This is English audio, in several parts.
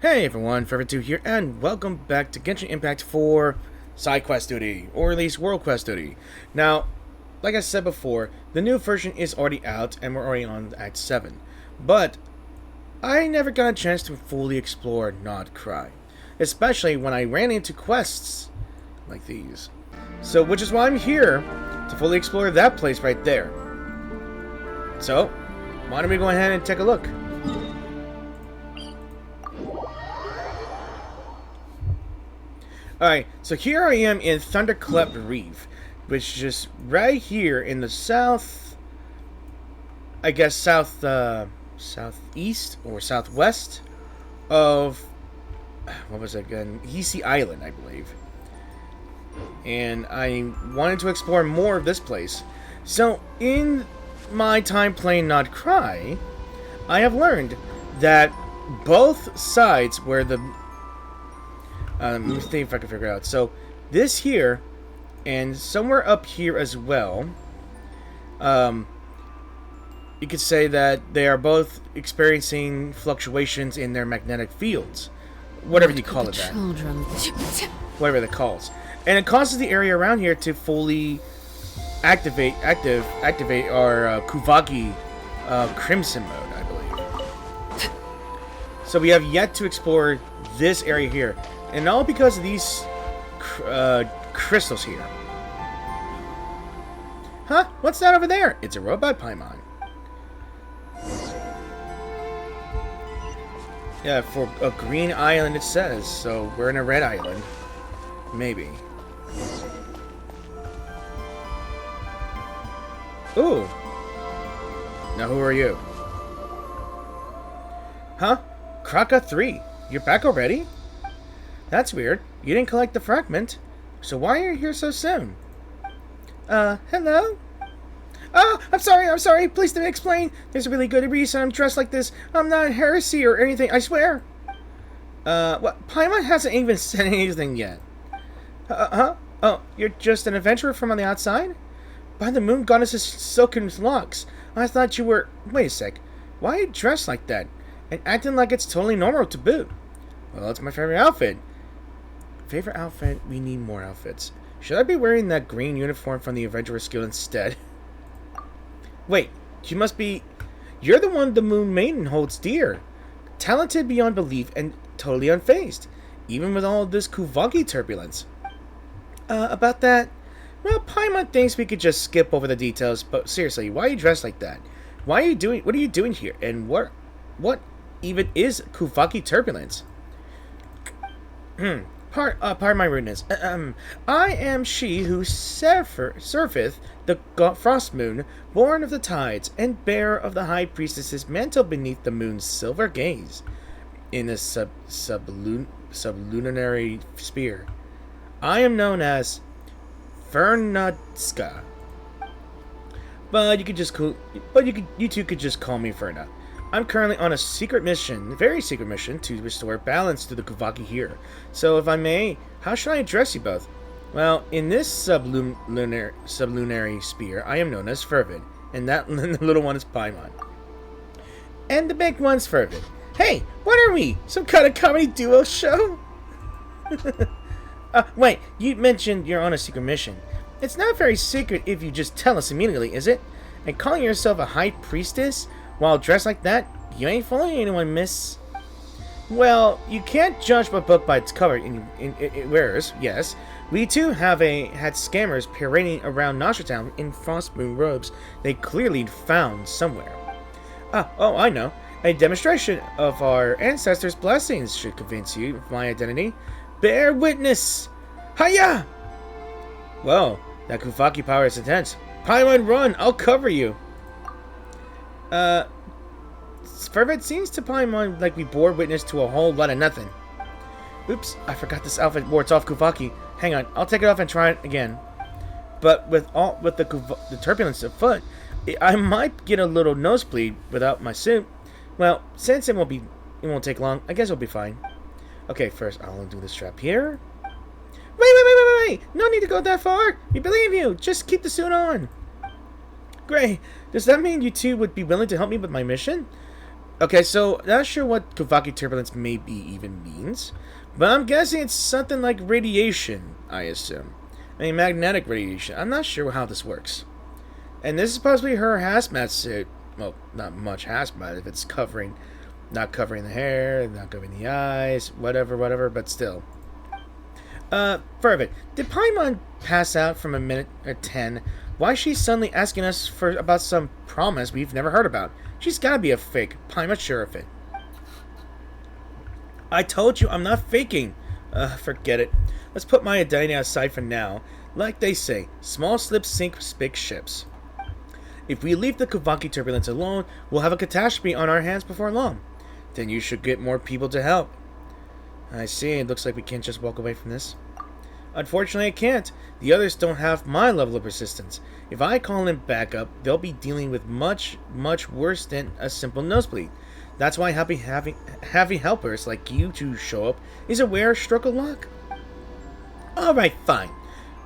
Hey everyone, Forever2 here, and welcome back to Genshin Impact for Side Quest Duty, or at least World Quest Duty. Now, like I said before, the new version is already out, and we're already on Act 7. But, I never got a chance to fully explore Nod Krai, especially when I ran into quests like these. So, which is why I'm here, to fully explore that place right there. So, why don't we go ahead and take a look. Alright, so here I am in Thunderclap Reef, which is just right here in the south, I guess southeast or southwest of, what was it again, Hiisi Island, I believe. And I wanted to explore more of this place. So, in my time playing Nod Krai, I have learned that both sides where the let me see if I can figure it out. So, this here, and somewhere up here as well, you could say that they are both experiencing fluctuations in their magnetic fields. Whatever you call it that. Whatever that calls. And it causes the area around here to fully activate our Kuuvahki Crimson mode, I believe. So we have yet to explore this area here. And all because of these crystals here. Huh? What's that over there? It's a robot Paimon. Yeah, for a green island it says, so we're in a red island. Maybe. Ooh. Now who are you? Huh? Kraka 3. You're back already? That's weird. You didn't collect the fragment. So why are you here so soon? Hello? Oh, I'm sorry. Please don't explain. There's a really good reason I'm dressed like this. I'm not heresy or anything, I swear. What? Paimon hasn't even said anything yet. Huh? Oh, you're just an adventurer from on the outside? By the moon goddess's silken locks. I thought you were... Wait a sec. Why are you dressed like that? And acting like it's totally normal to boot? Well, it's my favorite outfit. Favorite outfit? We need more outfits. Should I be wearing that green uniform from the Adventurer Skill instead? Wait, you must be... You're the one the Moon Maiden holds dear. Talented beyond belief and totally unfazed. Even with all this Kuuvahki turbulence. About that... Well, Paimon thinks we could just skip over the details, but seriously, why are you dressed like that? What are you doing here? And what even is Kuuvahki turbulence? Pardon my rudeness. I am she who serveth the frost moon, born of the tides, and bearer of the high priestess's mantle beneath the moon's silver gaze, in the sublunary sphere. I am known as Fernadska, but you two could just call me Ferna. I'm currently on a secret mission, very secret mission, to restore balance to the Kuuvahki here. So, if I may, how should I address you both? Well, in this sublunary sphere, I am known as Fervid, and that the little one is Paimon. And the big one's Fervid. Hey, what are we? Some kind of comedy duo show? Wait, you mentioned you're on a secret mission. It's not very secret if you just tell us immediately, is it? And calling yourself a high priestess? While dressed like that, you ain't fooling anyone, miss. Well, you can't judge a book by its cover in wearers, yes. We too had scammers parading around Nostratown in Frostmoon robes they clearly found somewhere. Oh, I know. A demonstration of our ancestors' blessings should convince you of my identity. Bear witness! Hiya! Whoa, that Kuuvahki power is intense. Paimon, run! I'll cover you! Fervid seems to Paimon like we bore witness to a whole lot of nothing. Oops, I forgot this outfit wards off Kuuvahki. Hang on, I'll take it off and try it again. But with the turbulence afoot, I might get a little nosebleed without my suit. Well, since it won't take long, I guess it'll be fine. Okay, first I'll undo the strap here. Wait! No need to go that far! We believe you! Just keep the suit on! Great. Does that mean you two would be willing to help me with my mission? Okay, so not sure what Kuuvahki turbulence maybe even means, but I'm guessing it's something like radiation, I assume. I mean, magnetic radiation. I'm not sure how this works. And this is possibly her hazmat suit. Well, not much hazmat if it's covering, not covering the hair, not covering the eyes, whatever, but still. Fervent, did Paimon pass out from a minute or 10? Why is she suddenly asking us about some promise we've never heard about? She's gotta be a fake. Paimon's sure of it. I told you I'm not faking. Forget it. Let's put my identity aside for now. Like they say, small slips sink big ships. If we leave the Kuuvahki turbulence alone, we'll have a catastrophe on our hands before long. Then you should get more people to help. I see. It looks like we can't just walk away from this. Unfortunately, I can't. The others don't have my level of persistence. If I call in backup, they'll be dealing with much worse than a simple nosebleed. That's why having helpers like you to show up is a rare stroke of luck. Alright, fine.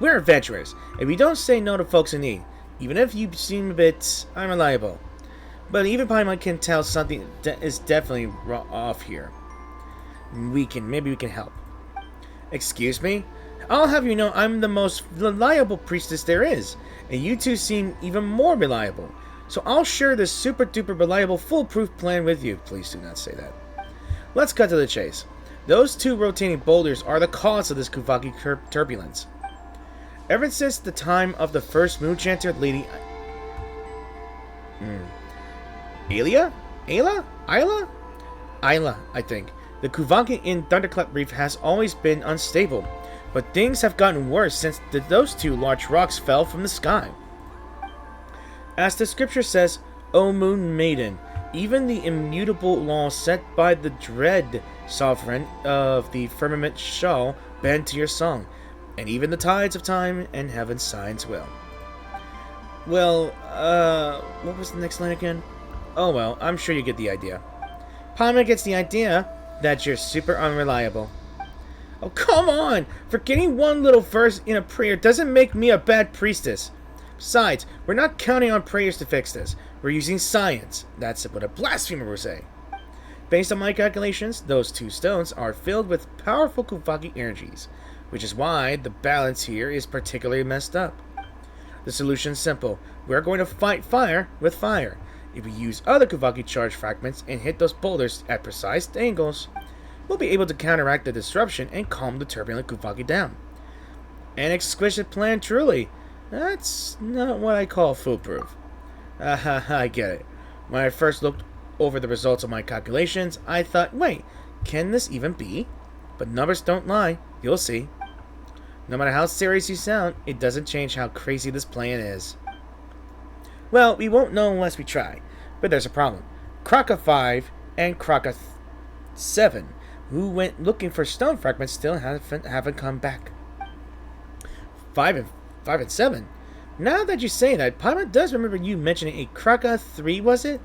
We're adventurers, and we don't say no to folks in need, even if you seem a bit unreliable. But even Paimon can tell something is definitely off here. Maybe we can help. Excuse me? I'll have you know I'm the most reliable priestess there is, and you two seem even more reliable. So I'll share this super duper reliable foolproof plan with you. Please do not say that. Let's cut to the chase. Those two rotating boulders are the cause of this Kuuvahki turbulence. Ever since the time of the first moon chanter lady Ayla, I think. The Kuuvahki in Thunderclap Reef has always been unstable, but things have gotten worse since those two large rocks fell from the sky. As the scripture says, O Moon Maiden, even the immutable law set by the dread sovereign of the firmament shall bend to your song, and even the tides of time and heaven's signs will. Well, what was the next line again? Oh well, I'm sure you get the idea. Paimon gets the idea that you're super unreliable. Oh, come on! Forgetting one little verse in a prayer doesn't make me a bad priestess. Besides, we're not counting on prayers to fix this. We're using science. That's what a blasphemer would say. Based on my calculations, those two stones are filled with powerful Kuuvahki energies, which is why the balance here is particularly messed up. The solution's simple. We're going to fight fire with fire. If we use other Kuuvahki charge fragments and hit those boulders at precise angles, we'll be able to counteract the disruption and calm the turbulent Kuuvahki down. An exquisite plan, truly. That's not what I call foolproof. I get it. When I first looked over the results of my calculations, I thought, wait, can this even be? But numbers don't lie. You'll see. No matter how serious you sound, it doesn't change how crazy this plan is. Well, we won't know unless we try. But there's a problem. Kraka 5 and Kraka 7, who went looking for stone fragments, still haven't come back. 5 and 7? Now that you say that, Paimon does remember you mentioning a Kraka 3, was it?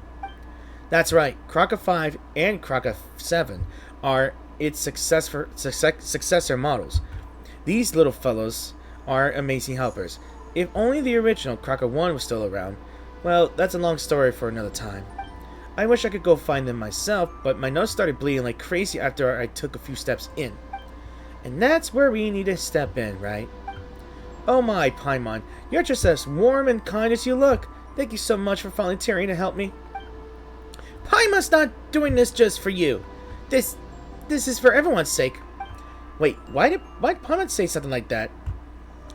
That's right. Kraka 5 and Kraka 7 are its successor models. These little fellows are amazing helpers. If only the original Kraka 1 was still around. Well, that's a long story for another time. I wish I could go find them myself, but my nose started bleeding like crazy after I took a few steps in. And that's where we need to step in, right? Oh my, Paimon, you're just as warm and kind as you look. Thank you so much for volunteering to help me. Paimon's not doing this just for you. This is for everyone's sake. Wait, why did Paimon say something like that?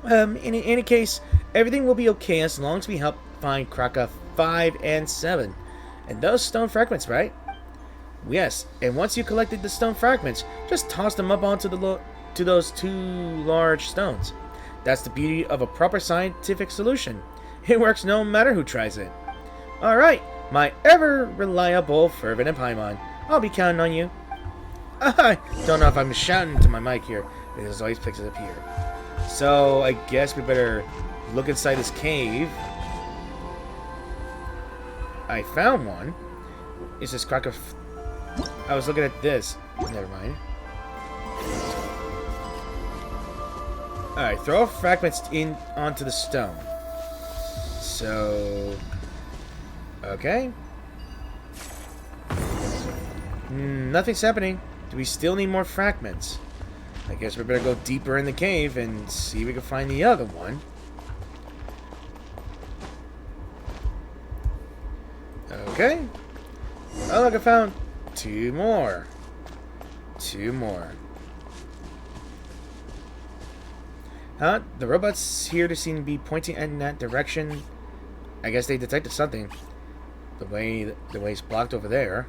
In any case, everything will be okay as long as we help find Kraka 5 and 7. And those stone fragments, right? Yes, and once you collected the stone fragments, just toss them up onto to those two large stones. That's the beauty of a proper scientific solution. It works no matter who tries it. Alright, my ever-reliable Fervent and Paimon. I'll be counting on you. I don't know if I'm shouting into my mic here, because it always picks it up here. So, I guess we better look inside this cave. I found one. Is this Kraka? I was looking at this. Never mind. Alright, throw fragments onto the stone. So... okay. Nothing's happening. Do we still need more fragments? I guess we better go deeper in the cave and see if we can find the other one. Okay. Oh, look, I found 2 more. 2 more. Huh? The robots here seem to be pointing in that direction. I guess they detected something. The way it's blocked over there.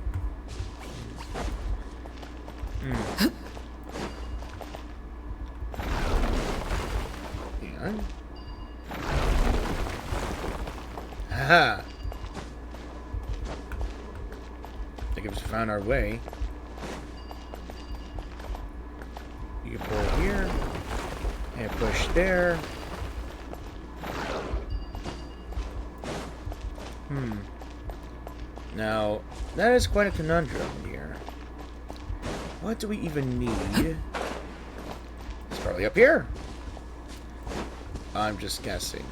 Yeah. Haha. I think we found our way. You can pull here and push there. Now, that is quite a conundrum here. What do we even need? It's probably up here. I'm just guessing.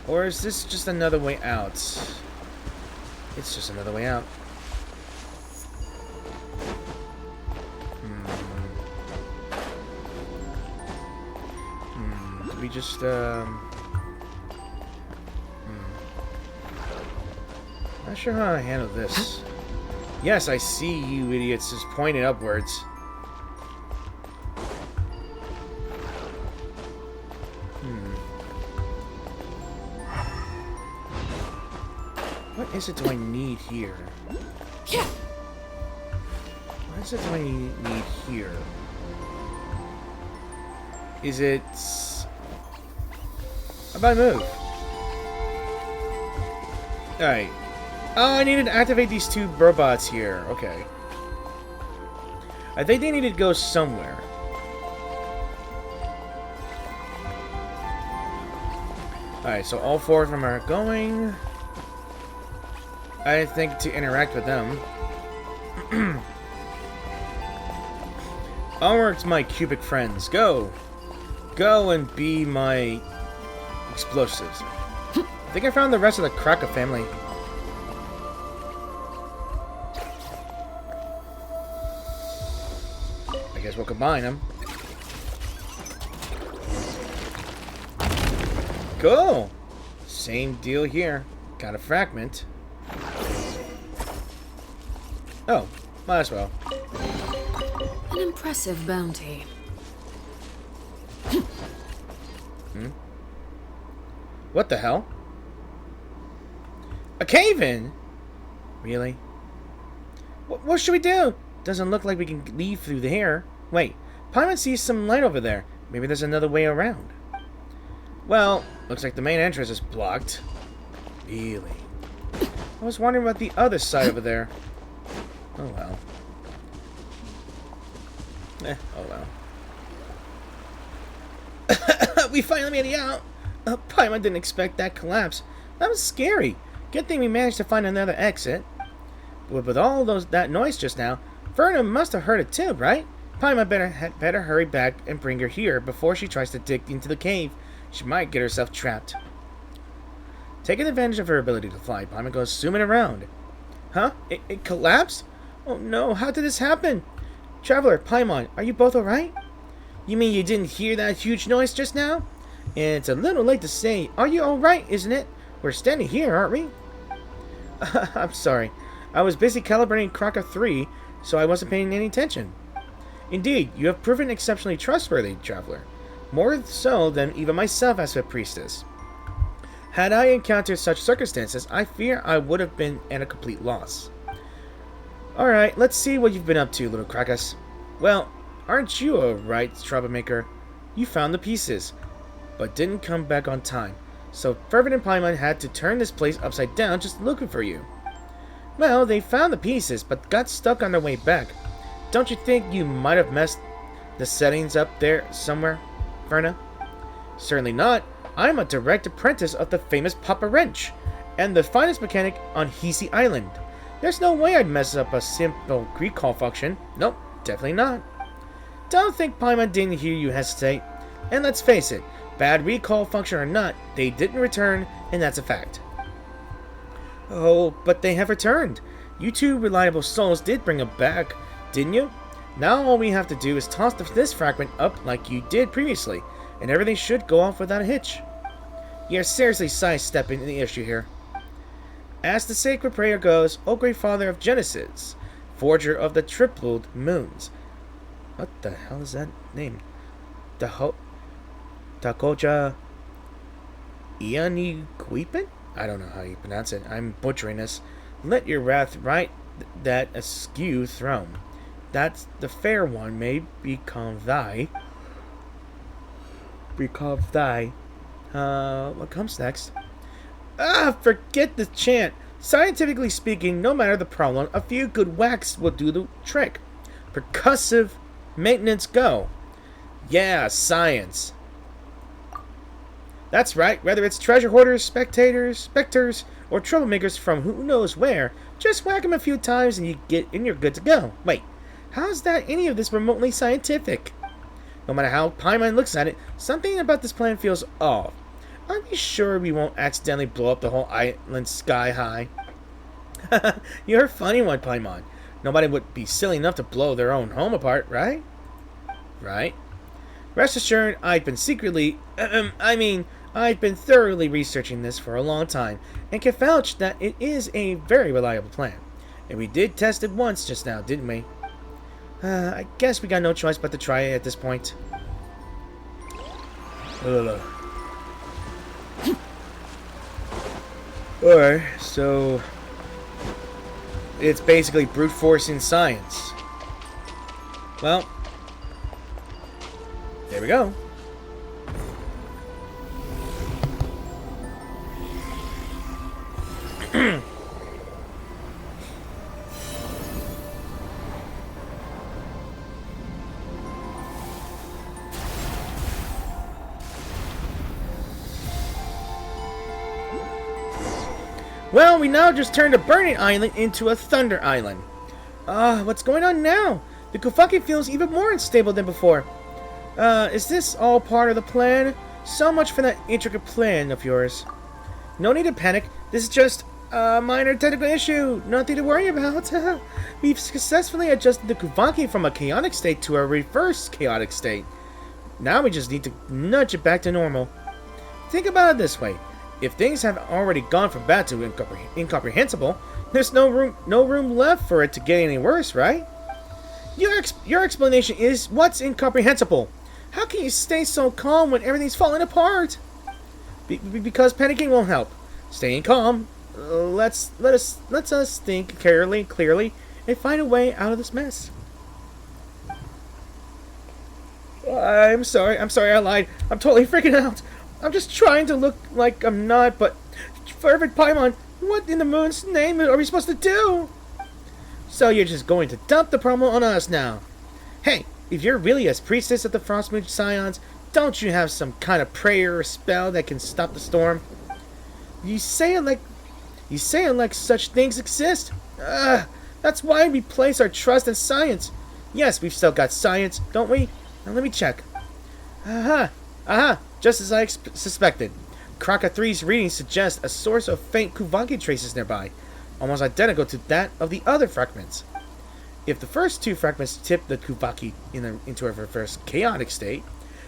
Or is this just another way out? It's just another way out. Do we just, Not sure how to handle this. Yes, I see you idiots just pointing upwards. What is it do I need here? What is it do I need here? Is it... How about I move? Alright. Oh, I needed to activate these 2 robots here. Okay. I think they needed to go somewhere. Alright, so all 4 of them are going. I think to interact with them. Onwards, my cubic friends. Go! Go and be my explosives. I think I found the rest of the Kraka family. I guess we'll combine them. Cool! Same deal here. Got a fragment. Oh, might as well. An impressive bounty. What the hell? A cave-in? Really? What should we do? Doesn't look like we can leave through there. Wait, Paimon sees some light over there. Maybe there's another way around. Well, looks like the main entrance is blocked. Really? I was wondering about the other side over there. Oh well. Oh well. We finally made it out. Paimon didn't expect that collapse. That was scary. Good thing we managed to find another exit. But with all that noise just now, Verna must have heard it too, right? Paimon better hurry back and bring her here before she tries to dig into the cave. She might get herself trapped. Taking advantage of her ability to fly, Paimon goes zooming around. Huh? It collapsed? Oh no, how did this happen? Traveler, Paimon, are you both alright? You mean you didn't hear that huge noise just now? And it's a little late to say, are you alright, isn't it? We're standing here, aren't we? I'm sorry. I was busy calibrating Kraka 3, so I wasn't paying any attention. Indeed, you have proven exceptionally trustworthy, Traveler. More so than even myself as a priestess. Had I encountered such circumstances, I fear I would have been at a complete loss. Alright, let's see what you've been up to, little Krakas. Well, aren't you a right troublemaker? You found the pieces, but didn't come back on time. So Fervent and Paimon had to turn this place upside down just looking for you. Well, they found the pieces, but got stuck on their way back. Don't you think you might have messed the settings up there somewhere, Verna? Certainly not. I'm a direct apprentice of the famous Papa Wrench, and the finest mechanic on Hiisi Island. There's no way I'd mess up a simple recall function. Nope, definitely not. Don't think Paimon didn't hear you hesitate. And let's face it, bad recall function or not, they didn't return, and that's a fact. Oh, but they have returned. You two reliable souls did bring him back, didn't you? Now all we have to do is toss this fragment up like you did previously, and everything should go off without a hitch. You're seriously sidestepping the issue here. As the sacred prayer goes, O great father of Genesis, forger of the tripled moons. What the hell is that name? Takoja Ianiquipin? I don't know how you pronounce it. I'm butchering this. Let your wrath right that askew throne. That the fair one may become thy. What comes next? Forget the chant. Scientifically speaking, no matter the problem, a few good whacks will do the trick. Percussive maintenance go. Yeah, science. That's right, whether it's treasure hoarders, specters, or troublemakers from who knows where, just whack them a few times and you're good to go. Wait, how's that any of this remotely scientific? No matter how Paimon looks at it, something about this plan feels off. Are we sure we won't accidentally blow up the whole island sky high? You're a funny one, Paimon. Nobody would be silly enough to blow their own home apart, right? Right. Rest assured, I've been thoroughly researching this for a long time, and can vouch that it is a very reliable plan. And we did test it once just now, didn't we? I guess we got no choice but to try it at this point. Alright, so it's basically brute forcing science. Well, there we go. Well, we now just turned a burning island into a thunder island. What's going on now? The Kuuvahki feels even more unstable than before. Is this all part of the plan? So much for that intricate plan of yours. No need to panic. This is just a minor technical issue. Nothing to worry about. We've successfully adjusted the Kuuvahki from a chaotic state to a reverse chaotic state. Now we just need to nudge it back to normal. Think about it this way. If things have already gone from bad to incomprehensible, there's no room left for it to get any worse, right? Your explanation is what's incomprehensible. How can you stay so calm when everything's falling apart? Because panicking won't help. Staying calm. Let us think clearly, and find a way out of this mess. I'm sorry, I lied. I'm totally freaking out. I'm just trying to look like I'm not, but Fervent Paimon, what in the moon's name are we supposed to do? So you're just going to dump the problem on us now. Hey, if you're really a priestess of the Frostmoon Scions, don't you have some kind of prayer or spell that can stop the storm? You say it like such things exist. That's why we place our trust in science. Yes, we've still got science, don't we? Now let me check. Just as I suspected. Kraka 3's readings suggest a source of faint Kuuvahki traces nearby, almost identical to that of the other fragments. If the first two fragments tip the Kuuvahki into a reverse chaotic state,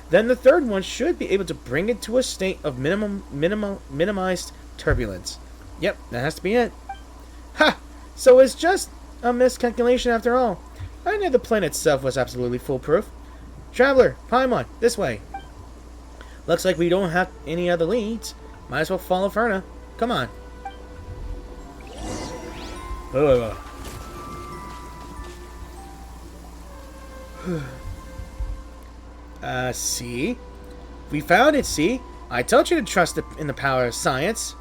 then the third one should be able to bring it to a state of minimized turbulence. Yep, that has to be it. Ha! So it's just a miscalculation after all. I knew the plan itself was absolutely foolproof. Traveler, Paimon, this way. Looks like we don't have any other leads. Might as well follow Ferna. Come on. See? We found it, see? I told you to trust in the power of science.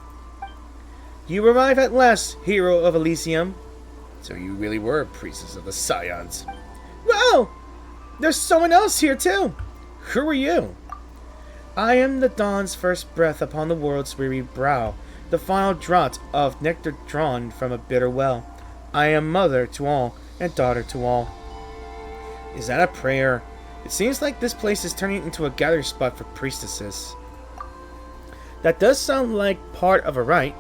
You arrive at last, hero of Elysium. So you really were a priestess of the Scions. Whoa! There's someone else here, too. Who are you? I am the dawn's first breath upon the world's weary brow, the final draught of nectar drawn from a bitter well. I am mother to all, and daughter to all. Is that a prayer? It seems like this place is turning into a gathering spot for priestesses. That does sound like part of a rite,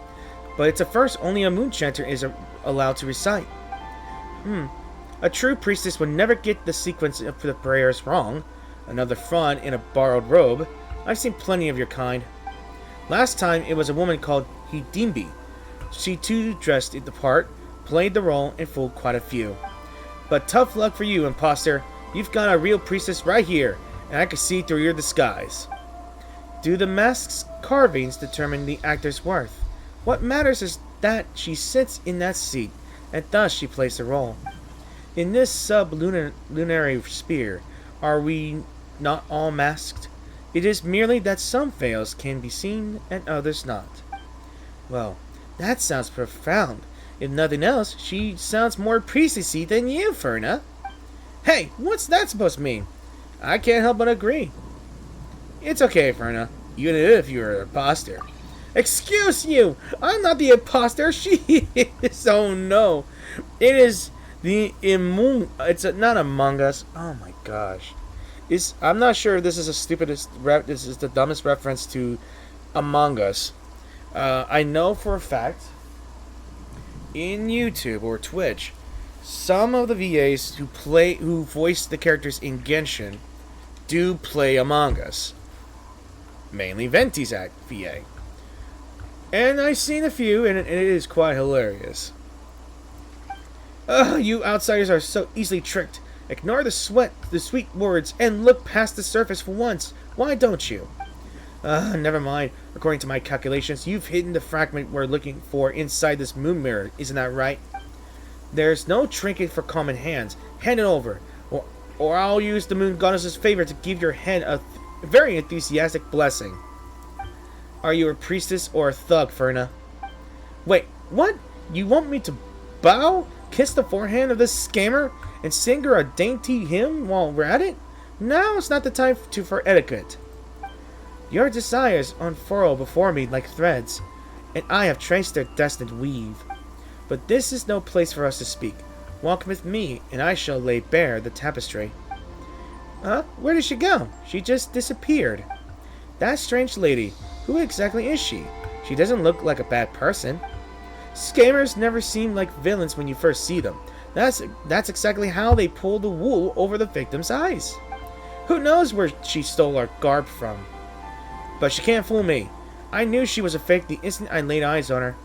but it's a first only a moon chanter is allowed to recite. A true priestess would never get the sequence of the prayers wrong. Another fraud in a borrowed robe. I've seen plenty of your kind. Last time it was a woman called Hidimbi. She too dressed the part, played the role, and fooled quite a few. But tough luck for you, imposter. You've got a real priestess right here, and I can see through your disguise. Do the mask's carvings determine the actor's worth? What matters is that she sits in that seat, and thus she plays the role. In this sublunary sphere, are we not all masked? It is merely that some veils can be seen and others not. Well, that sounds profound. If nothing else, she sounds more priestessy than you, Ferna. Hey, what's that supposed to mean? I can't help but agree. It's okay, Ferna, even if you're an imposter. Excuse you! I'm not the imposter, she is! Oh no! It is the It's not Among Us. Oh my gosh. I'm not sure if this is this is the dumbest reference to Among Us. I know for a fact in YouTube or Twitch, some of the VAs who voice the characters in Genshin do play Among Us. Mainly Venti's VA. And I've seen a few, and it is quite hilarious. You outsiders are so easily tricked. Ignore the sweet words, and look past the surface for once. Why don't you? Never mind. According to my calculations, you've hidden the fragment we're looking for inside this moon mirror. Isn't that right? There's no trinket for common hands. Hand it over, or I'll use the moon goddess's favor to give your head a very enthusiastic blessing. Are you a priestess or a thug, Ferna? Wait, what? You want me to bow, kiss the forehand of this scammer, and sing her a dainty hymn while we're at it? Now it's not the time for etiquette. Your desires unfurl before me like threads, and I have traced their destined weave. But this is no place for us to speak. Walk with me, and I shall lay bare the tapestry. Where did she go? She just disappeared. That strange lady, who exactly is she? She doesn't look like a bad person. Scammers never seem like villains when you first see them. That's exactly how they pull the wool over the victim's eyes. Who knows where she stole our garb from? But she can't fool me. I knew she was a fake the instant I laid eyes on her.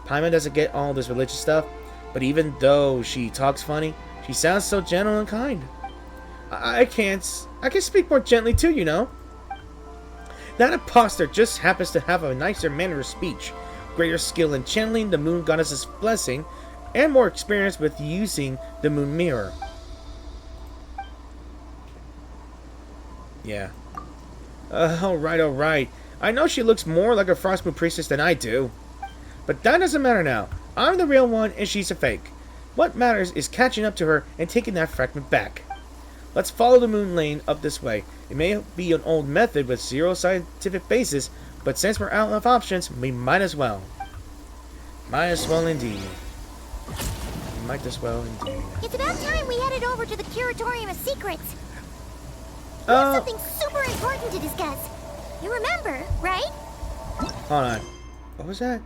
Paimon doesn't get all this religious stuff, but even though she talks funny, she sounds so gentle and kind. I can speak more gently too, you know. That imposter just happens to have a nicer manner of speech, greater skill in channeling the moon goddess's blessing, and more experience with using the moon mirror. Yeah. Alright. I know she looks more like a Frost Moon priestess than I do. But that doesn't matter now. I'm the real one and she's a fake. What matters is catching up to her and taking that fragment back. Let's follow the moon lane up this way. It may be an old method with zero scientific basis, but since we're out of options, we might as well. Might as well indeed. Might as well indeed. It's about time we headed over to the Curatorium of Secrets. We have something super important to discuss. You remember, right? Hold on. What was that?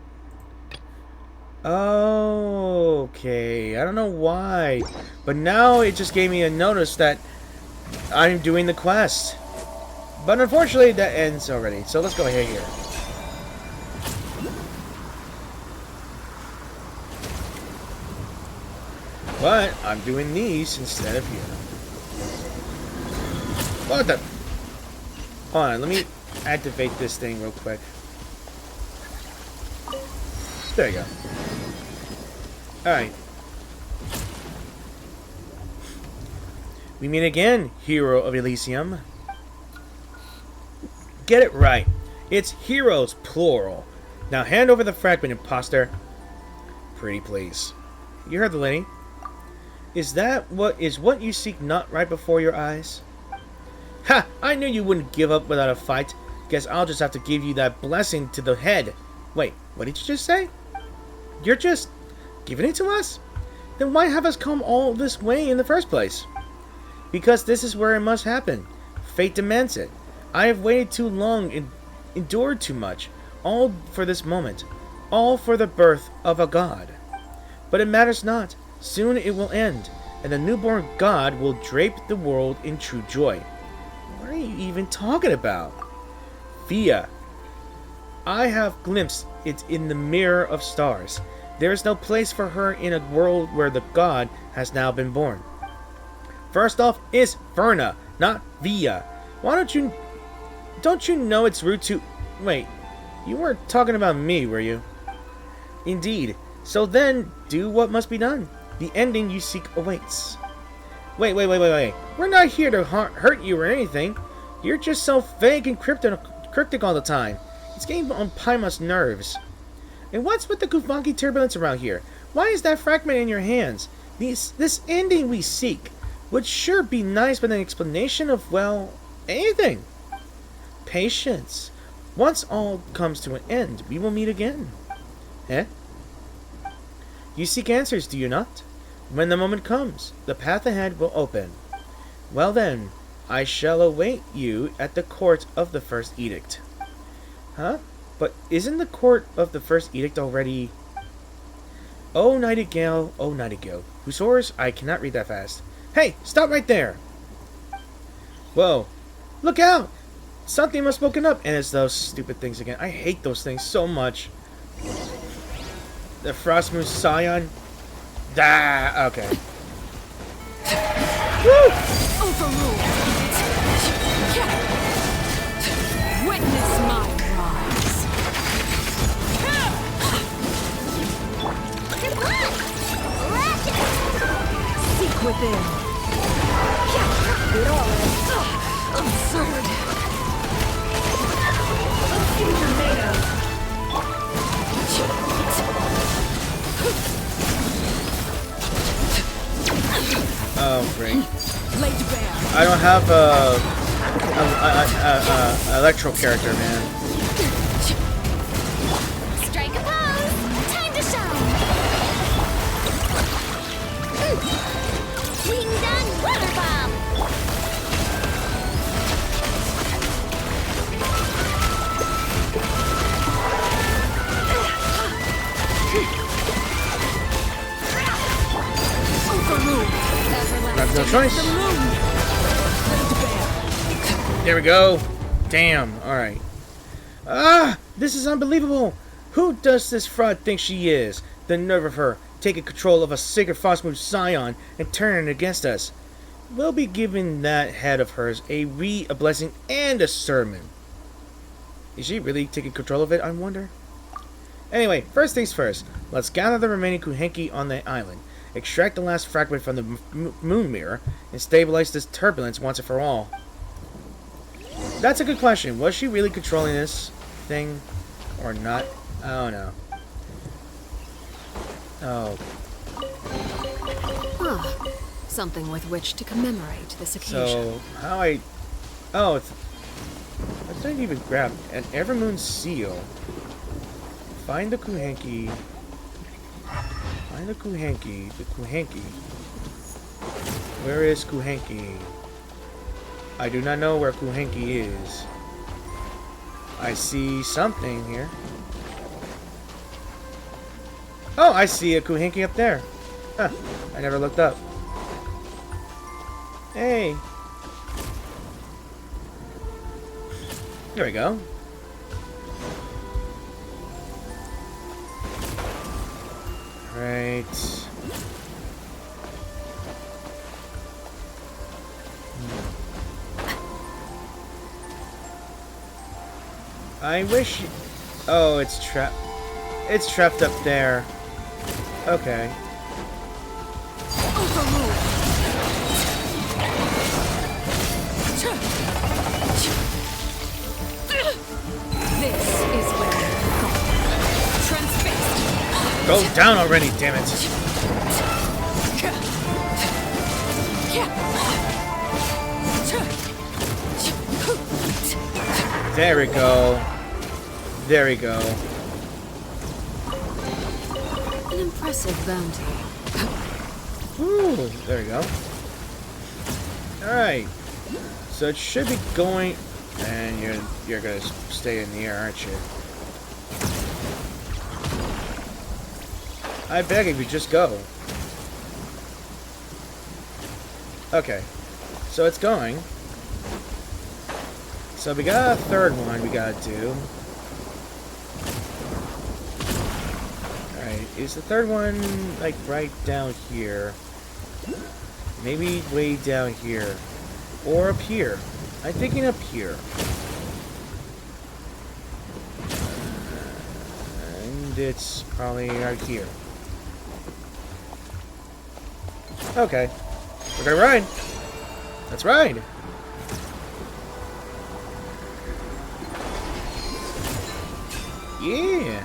Okay. I don't know why. But now it just gave me a notice that I'm doing the quest. But unfortunately, that ends already. So let's go ahead here. But I'm doing these instead of here. What the? Hold on, let me activate this thing real quick. There you go. Alright. We meet again, hero of Elysium. Get it right. It's heroes, plural. Now hand over the fragment, imposter. Pretty please. You heard the lady. Is what you seek not right before your eyes? Ha! I knew you wouldn't give up without a fight. Guess I'll just have to give you that blessing to the head. Wait, what did you just say? You're just giving it to us? Then why have us come all this way in the first place? Because this is where it must happen. Fate demands it. I have waited too long and endured too much. All for this moment. All for the birth of a god. But it matters not. Soon it will end, and the newborn god will drape the world in true joy. What are you even talking about? Via. I have glimpsed it in the mirror of stars. There is no place for her in a world where the god has now been born. First off, it's Verna, not Via. Don't you know it's rude to... Wait, you weren't talking about me, were you? Indeed. So then, do what must be done. The ending you seek awaits. Wait. We're not here to hurt you or anything. You're just so vague and cryptic all the time. It's getting on Paimon's nerves. And what's with the Kuuvahki turbulence around here? Why is that fragment in your hands? This ending we seek would sure be nice with an explanation of, well, anything. Patience. Once all comes to an end, we will meet again. Eh? You seek answers, do you not? When the moment comes, the path ahead will open. Well then, I shall await you at the court of the First Edict. Huh? But isn't the court of the First Edict already... Oh Nightingale, whose soars I cannot read that fast. Hey, stop right there! Whoa, look out! Something must have spoken up, and it's those stupid things again. I hate those things so much. The Frost Moon Scion. Ah, okay. Woo! Overruled. Witness my rise. Good luck! Seek within. Absurd. Oh, great. Laid bare. I don't have a electro character, man. Strike a pose! Time to shine! Wing done water bomb! I have no choice. There we go. Damn. Alright. Ah! This is unbelievable! Who does this fraud think she is? The nerve of her, taking control of a sacred Frostmoon Scion and turning it against us. We'll be giving that head of hers a blessing and a sermon. Is she really taking control of it, I wonder? Anyway, first things first. Let's gather the remaining Kuuvahki on the island, extract the last fragment from the moon mirror, and stabilize this turbulence once and for all. That's a good question. Was she really controlling this thing or not? I don't know. Oh. Ah, something with which to commemorate this occasion. So, how I... Oh, it's... I didn't even grab an Evermoon seal. Find the Kuuvahki. Find the Kuuvahki. The Kuuvahki. Where is Kuuvahki? I do not know where Kuuvahki is. I see something here. Oh, I see a Kuuvahki up there. Huh. I never looked up. Hey. There we go. Right. I wish... Oh, it's trapped. It's trapped up there. Okay. This is where we go. Transfixed. Go down already, damn it. There we go. There we go. An impressive bounty. Ooh, there we go. Alright. So it should be going... And you're gonna stay in the air, aren't you? I beg of you, just go. Okay. So it's going. So we got a third one we gotta do. Alright, is the third one, like, right down here? Maybe way down here. Or up here. I'm thinking up here. And it's probably right here. Okay. We're gonna ride. Let's ride. Yeah.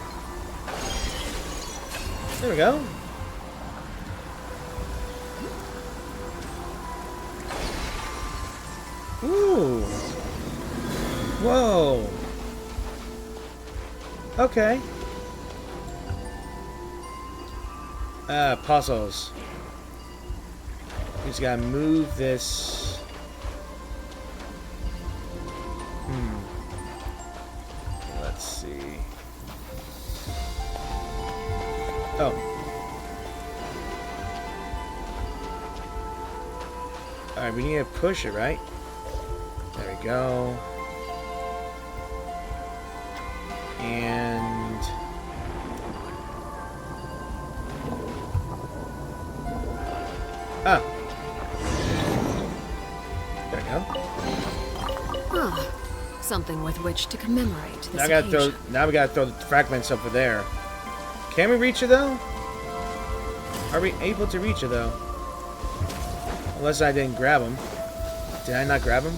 There we go. Ooh. Whoa. Okay. Puzzles. We just gotta move this. Let's see. Oh. Alright, we need to push it, right? There we go. And... ah! There we go. Ah, something with which to commemorate this Now, occasion. now we gotta throw the fragments over there. Can we reach it though? Are we able to reach it though? Unless I didn't grab him. Did I not grab him?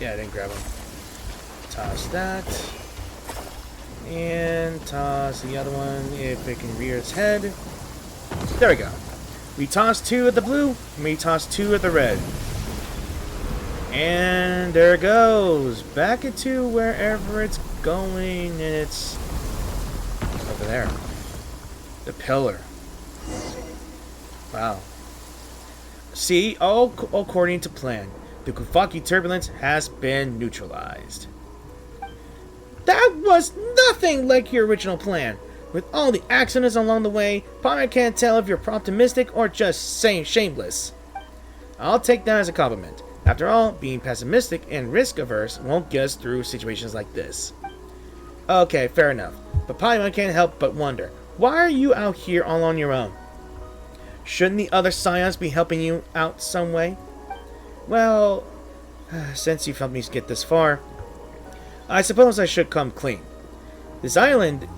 Yeah, I didn't grab him. Toss that. And toss the other one if it can rear its head. There we go. We toss 2 at the blue, and we toss 2 at the red. And there it goes. Back into wherever it's going, and it's over there. The pillar. Wow. See, all according to plan. The Kuuvahki turbulence has been neutralized. That was nothing like your original plan. With all the accidents along the way, probably can't tell if you're optimistic or just saying shameless. I'll take that as a compliment. After all, being pessimistic and risk-averse won't get us through situations like this. Okay, fair enough. But Paimon can't help but wonder, why are you out here all on your own? Shouldn't the other scions be helping you out some way? Well, since you've helped me get this far, I suppose I should come clean. This island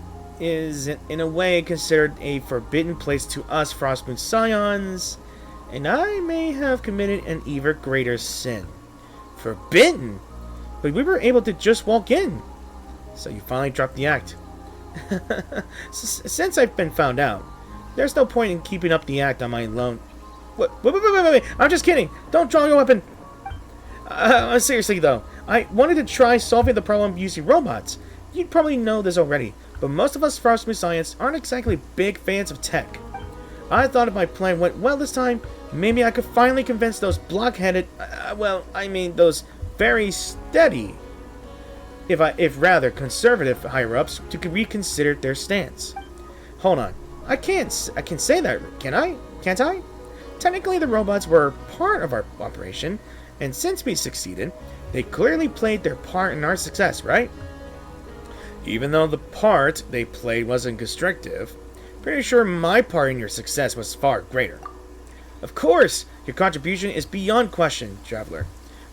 is, in a way, considered a forbidden place to us Frostmoon scions, and I may have committed an even greater sin. Forbidden? But we were able to just walk in. So you finally dropped the act. Since I've been found out, there's no point in keeping up the act on my own. Wait. I'm just kidding. Don't draw your weapon. Seriously, though, I wanted to try solving the problem using robots. You'd probably know this already, but most of us Frostmoon science aren't exactly big fans of tech. I thought if my plan went well this time, maybe I could finally convince those blockheaded, those very steady, if rather conservative higher-ups to reconsider their stance. Hold on. I can say that, can I? Can't I? Technically, the robots were part of our operation, and since we succeeded, they clearly played their part in our success, right? Even though the part they played wasn't constructive, pretty sure my part in your success was far greater. Of course, your contribution is beyond question, Traveler,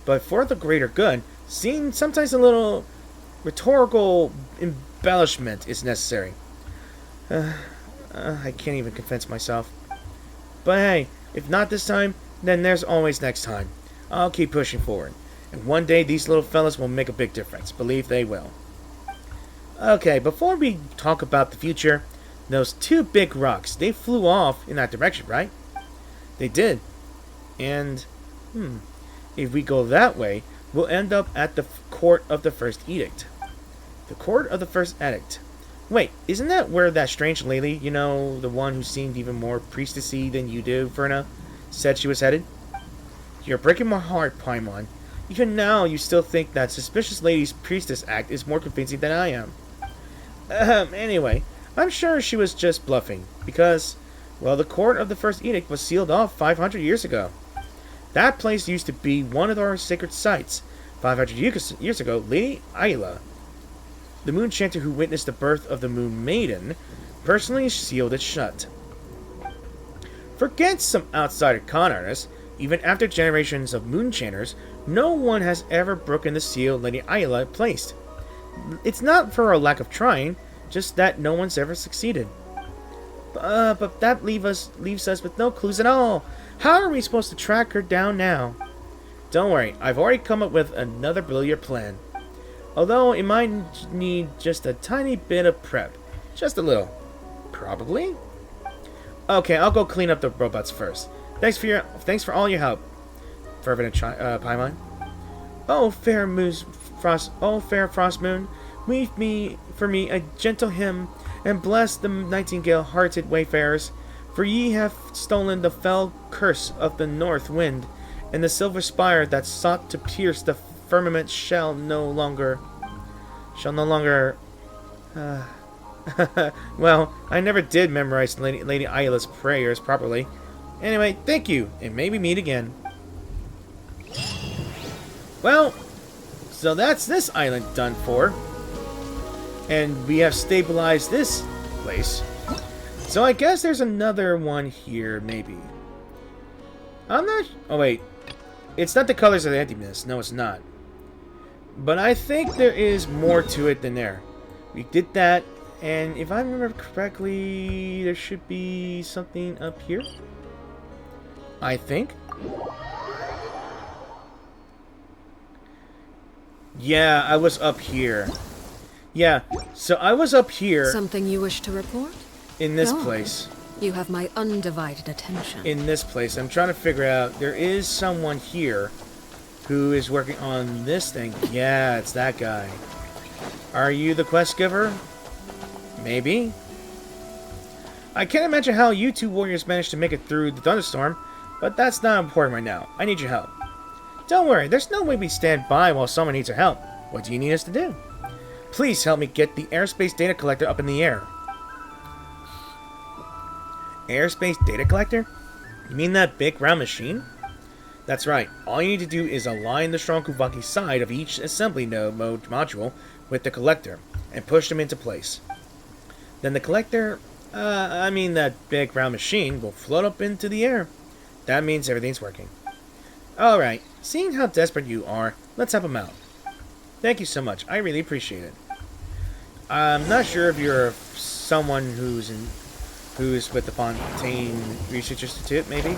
but for the greater good, seeing sometimes a little rhetorical embellishment is necessary. I can't even convince myself. But hey, if not this time, then there's always next time. I'll keep pushing forward. And one day these little fellas will make a big difference. Believe they will. Okay, before we talk about the future, those 2 big rocks, they flew off in that direction, right? They did. And, if we go that way, we'll end up at the Court of the First Edict. The Court of the First Edict. Wait, isn't that where that strange lady, you know, the one who seemed even more priestessy than you do, Verna, said she was headed? You're breaking my heart, Paimon. Even now, you still think that suspicious lady's priestess act is more convincing than I am. Anyway, I'm sure she was just bluffing, because, well, the court of the first edict was sealed off 500 years ago. That place used to be one of our sacred sites. 500 years ago, Lady Ayla, the moon chanter who witnessed the birth of the Moon Maiden, personally sealed it shut. Forget some outsider con artists. Even after generations of moon chanters, no one has ever broken the seal Lady Ayla placed. It's not for a lack of trying, just that no one's ever succeeded. But that leaves us with no clues at all. How are we supposed to track her down now? Don't worry, I've already come up with another brilliant plan. Although it might need just a tiny bit of prep. Just a little. Probably? Okay, I'll go clean up the robots first. Thanks for all your help. Fervent Paimon. Oh, fair frost moon, weave for me a gentle hymn, and bless the nightingale-hearted wayfarers, for ye have stolen the fell curse of the north wind, and the silver spire that sought to pierce the firmament shall no longer. Well, I never did memorize Lady Ayla's prayers properly. Anyway, thank you, and maybe meet again. Well, so that's this island done for. And we have stabilized this place. So I guess there's another one here, maybe. I'm not... Oh, wait. It's not the colors of the emptiness. No, it's not. But I think there is more to it than there. We did that, and if I remember correctly, there should be something up here. I think. Yeah, I was up here. Yeah, so I was up here. Something you wish to report? In this place. You have my undivided attention. In this place. I'm trying to figure out. There is someone here who is working on this thing. Yeah, it's that guy. Are you the quest giver? Maybe. I can't imagine how you two warriors managed to make it through the thunderstorm, but that's not important right now. I need your help. Don't worry, there's no way we stand by while someone needs our help. What do you need us to do? Please help me get the airspace data collector up in the air. Airspace data collector? You mean that big round machine? That's right. All you need to do is align the strong Kuuvahki side of each assembly node module with the collector and push them into place. Then the collector, that big round machine will float up into the air. That means everything's working. Alright, seeing how desperate you are, let's help him out. Thank you so much. I really appreciate it. I'm not sure if you're someone who's with the Fontainian Research Institute, maybe?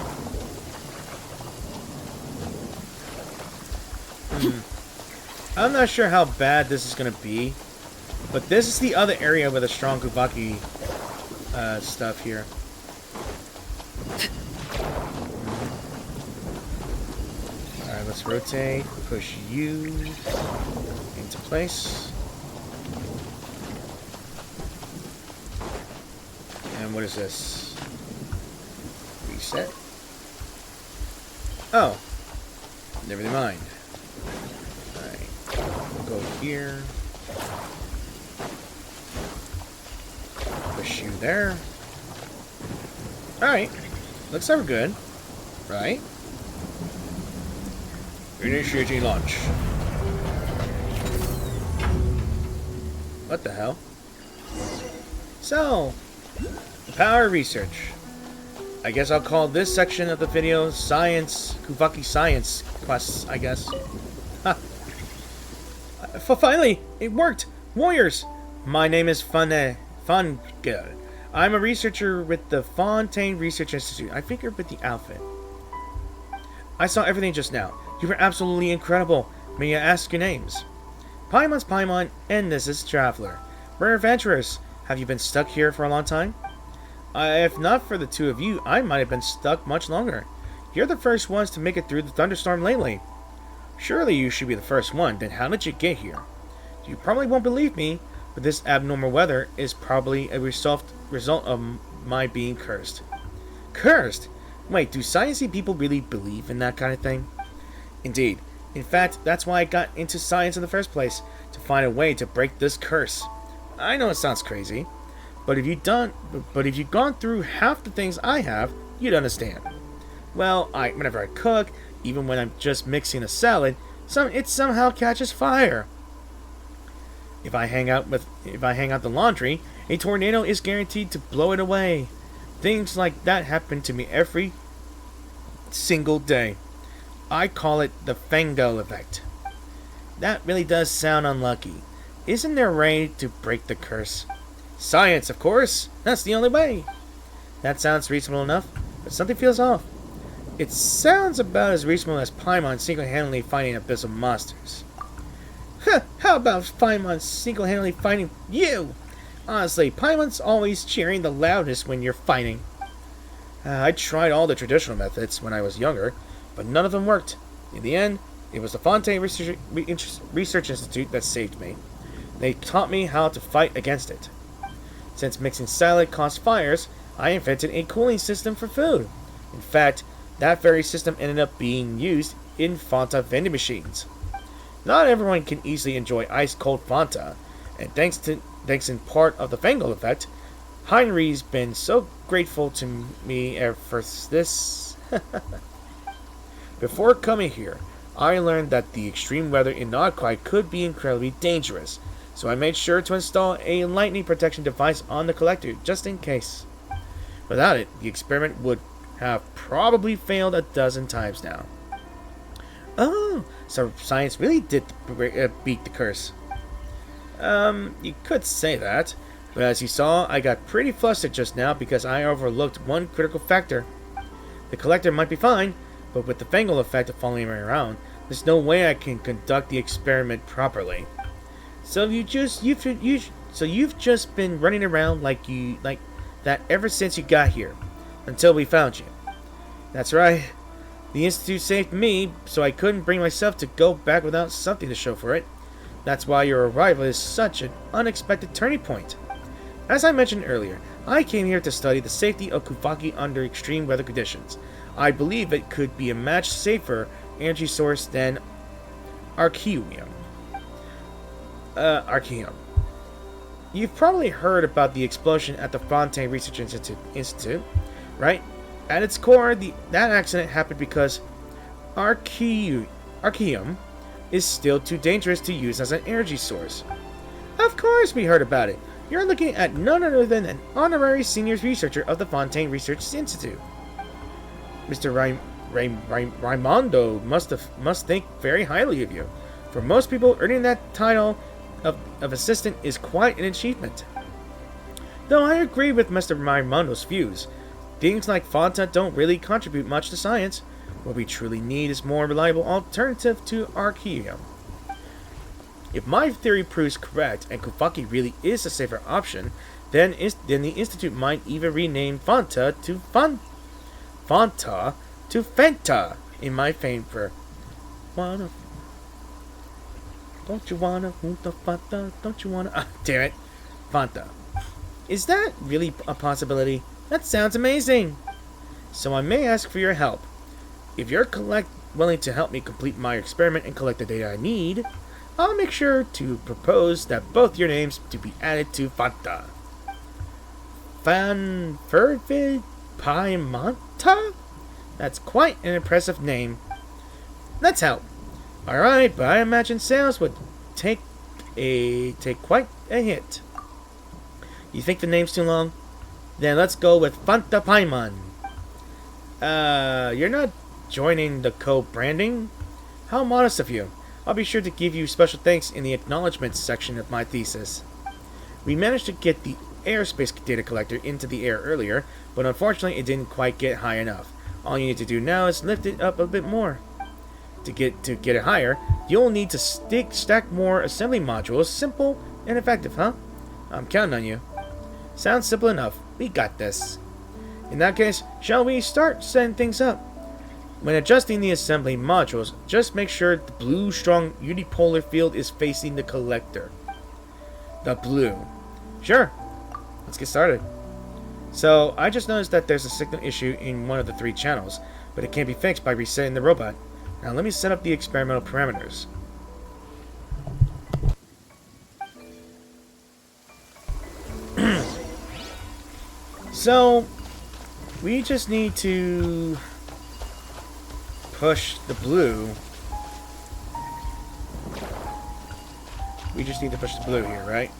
I'm not sure how bad this is going to be, but this is the other area with a strong Kuuvahki stuff here. Alright, let's rotate, push you into place. And what is this? Reset? Oh. Never mind. Alright. We'll go here. Push you there. Alright. Looks like we're good. Right? Initiating launch. What the hell? So, power research. I guess I'll call this section of the video Science, Kuuvahki Science Quests, I guess. Ha! Finally! It worked! Warriors! My name is Fangel. I'm a researcher with the Fontaine Research Institute. I figured with the outfit. I saw everything just now. You were absolutely incredible. May I ask your names? Paimon's Paimon, and this is Traveler. We're adventurers. Have you been stuck here for a long time? If not for the two of you, I might have been stuck much longer. You're the first ones to make it through the thunderstorm lately. Surely you should be the first one, then how did you get here? You probably won't believe me, but this abnormal weather is probably a result of my being cursed. Cursed? Wait, do sciencey people really believe in that kind of thing? Indeed, In fact, that's why I got into science in the first place, to find a way to break this curse. I know it sounds crazy, but if you've gone through half the things I have, you'd understand. Well, whenever I cook, even when I'm just mixing a salad, it somehow catches fire. If I hang out the laundry, a tornado is guaranteed to blow it away. Things like that happen to me every single day. I call it the Fango effect. That really does sound unlucky. Isn't there a way to break the curse? Science, of course. That's the only way. That sounds reasonable enough, but something feels off. It sounds about as reasonable as Paimon single-handedly fighting abyssal monsters. How about Paimon single-handedly fighting you? Honestly, Paimon's always cheering the loudest when you're fighting. I tried all the traditional methods when I was younger, but none of them worked. In the end, it was the Fontaine Research Institute that saved me. They taught me how to fight against it. Since mixing salad caused fires, I invented a cooling system for food. In fact, that very system ended up being used in Fanta vending machines. Not everyone can easily enjoy ice-cold Fanta, and thanks in part of the Fango effect, Heinri's been so grateful to me for this. Before coming here, I learned that the extreme weather in Nod Krai could be incredibly dangerous, so I made sure to install a lightning protection device on the collector just in case. Without it, the experiment would have probably failed a dozen times now. Oh, so science really did beat the curse. You could say that, but as you saw, I got pretty flustered just now because I overlooked one critical factor. The collector might be fine, but with the Fango effect of following me around, there's no way I can conduct the experiment properly. So you've just been running around like that ever since you got here, until we found you. That's right. The Institute saved me, so I couldn't bring myself to go back without something to show for it. That's why your arrival is such an unexpected turning point. As I mentioned earlier, I came here to study the safety of Kuuvahki under extreme weather conditions. I believe it could be a much safer energy source than Arkhium. Arkhium. You've probably heard about the explosion at the Fontaine Research Institute, right? At its core, that accident happened because Arkhium is still too dangerous to use as an energy source. Of course we heard about it. You're looking at none other than an honorary senior researcher of the Fontaine Research Institute. Mr. Raimondo must think very highly of you. For most people, earning that title of assistant is quite an achievement. Though I agree with Mr. Raimondo's views, things like Fanta don't really contribute much to science. What we truly need is more reliable alternative to Arkhium. If my theory proves correct and Kuuvahki really is a safer option, then the Institute might even rename Fanta to Fanta in my favor. Don't you wanna Fanta? Don't you wanna? Ah, damn it. Fanta. Is that really a possibility? That sounds amazing. So I may ask for your help. If you're willing to help me complete my experiment and collect the data I need, I'll make sure to propose that both your names to be added to Fanta. Fanfervid Paimanta? That's quite an impressive name. Let's help. Alright, but I imagine sales would take quite a hit. You think the name's too long? Then let's go with Fanta Paimon. You're not joining the co-branding? How modest of you. I'll be sure to give you special thanks in the acknowledgments section of my thesis. We managed to get the airspace data collector into the air earlier, but unfortunately it didn't quite get high enough. All you need to do now is lift it up a bit more. To get it higher, you'll need to stack more assembly modules. Simple and effective, huh? I'm counting on you. Sounds simple enough. We got this. In that case, shall we start setting things up? When adjusting the assembly modules, just make sure the blue strong unipolar field is facing the collector. The blue. Sure. Let's get started. So, I just noticed that there's a signal issue in one of the 3 channels, but it can't be fixed by resetting the robot. Now let me set up the experimental parameters. So, we just need to push the blue. We just need to push the blue here, right?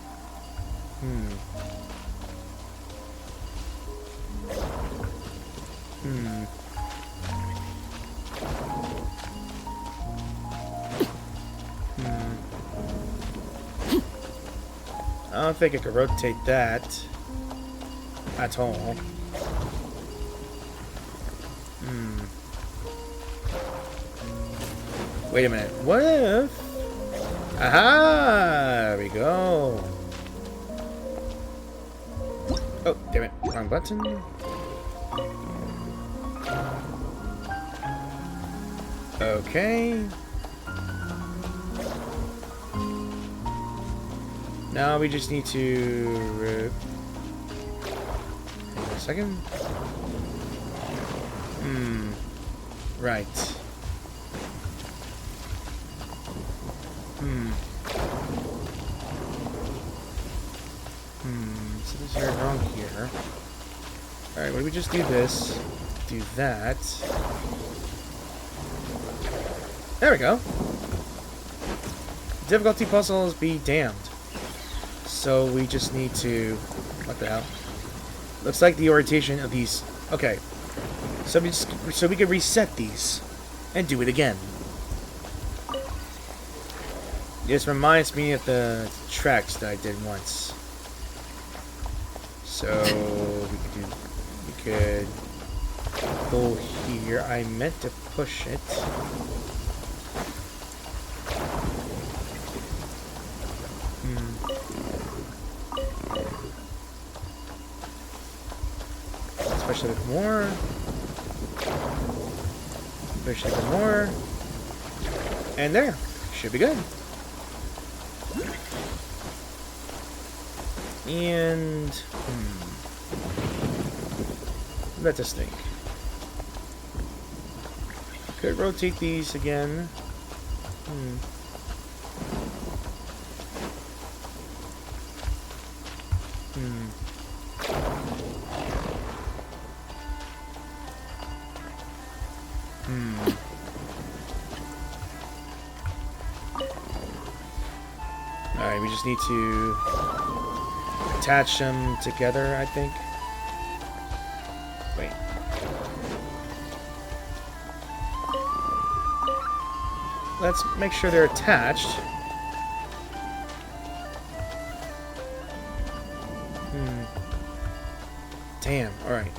I don't think I could rotate that at all. Wait a minute. What if... Aha! There we go. Oh, damn it. Wrong button. Okay. Now we just need to... hang on a second. Right. So this is wrong here. Alright, what do we just do this? Do that. There we go. Difficulty puzzles be damned. So we just need to... What the hell? Looks like the orientation of these... Okay. So we can reset these. And do it again. This reminds me of the tracks that I did once. So we could go here. I meant to push it. Let's push it a bit more. Push it a bit more. And there. Should be good. And let us think. Could rotate these again. Alright, we just need to attach them together, I think. Wait. Let's make sure they're attached. Damn, alright.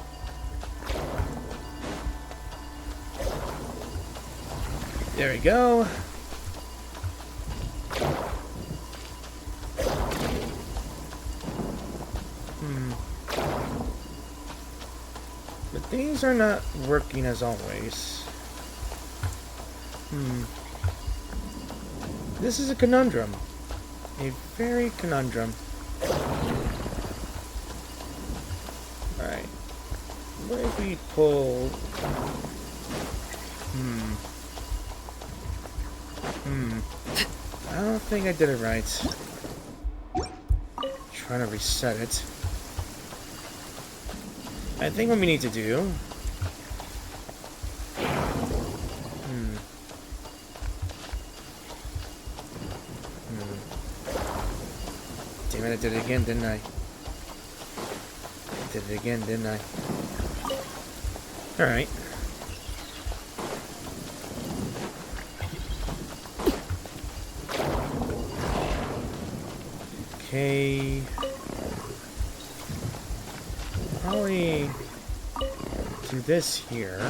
There we go. But these are not working as always. This is a conundrum. A very conundrum. Alright. What if we pull... I don't think I did it right. Trying to reset it. I think what we need to do... Damn it, I did it again, didn't I? I did it again, didn't I? Alright. Okay. Probably do this here.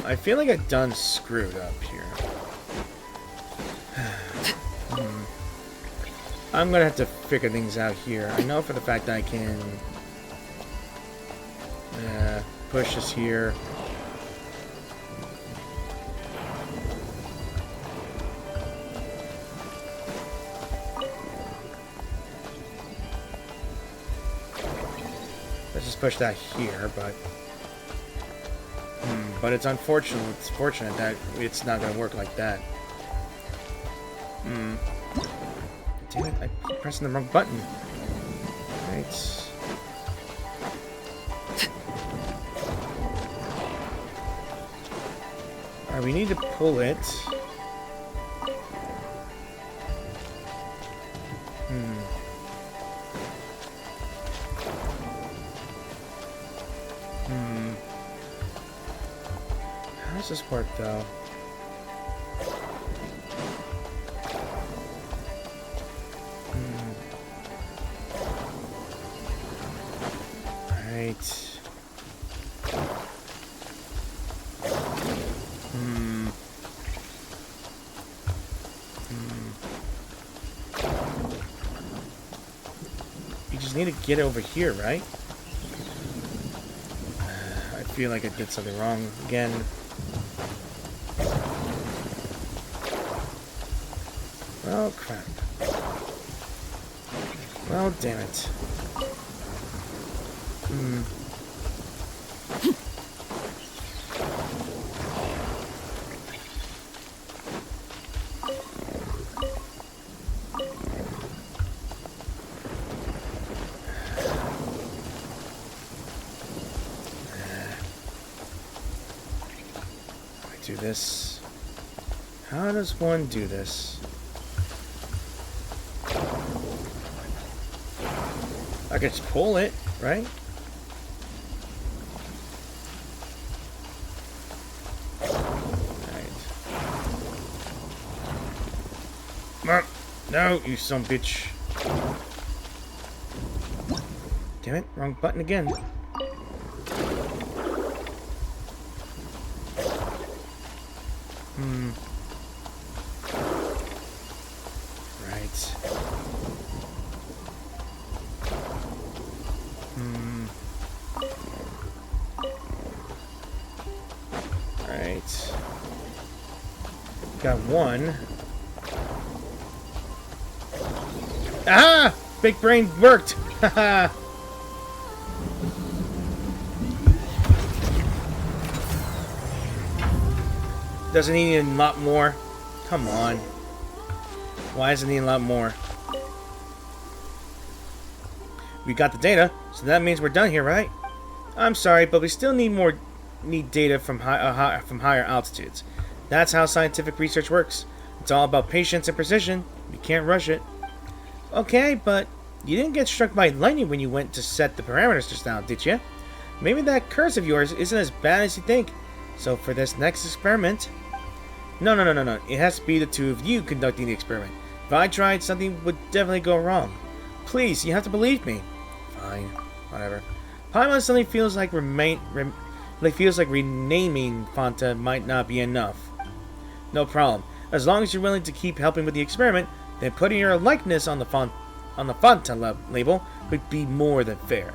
I feel like I done screwed up here. I'm gonna have to figure things out here. I know for the fact that I can push this here. push that here, but... but it's unfortunate. It's fortunate that it's not gonna work like that. Damn it, I keep pressing the wrong button. Right. Alright, we need to pull it. How does this work, though? Right. You just need to get over here, right? I feel like I did something wrong again. Oh, crap. Well, damn it. Do this. How does one do this? I could just pull it, right? Right. No, you son of a bitch. Damn it, wrong button again. Right. Right. Got one. Ah! Big brain worked! Haha! Doesn't he need a lot more? Come on. Why isn't he a lot more? We got the data, so that means we're done here, right? I'm sorry, but we still need data from higher altitudes. That's how scientific research works. It's all about patience and precision. You can't rush it. Okay, but you didn't get struck by lightning when you went to set the parameters just now, did you? Maybe that curse of yours isn't as bad as you think. So for this next experiment... No. It has to be the two of you conducting the experiment. If I tried, something would definitely go wrong. Please, you have to believe me. Fine. Whatever. Paimon suddenly feels like renaming Fonta might not be enough. No problem. As long as you're willing to keep helping with the experiment, then putting your likeness on the Fonta label would be more than fair.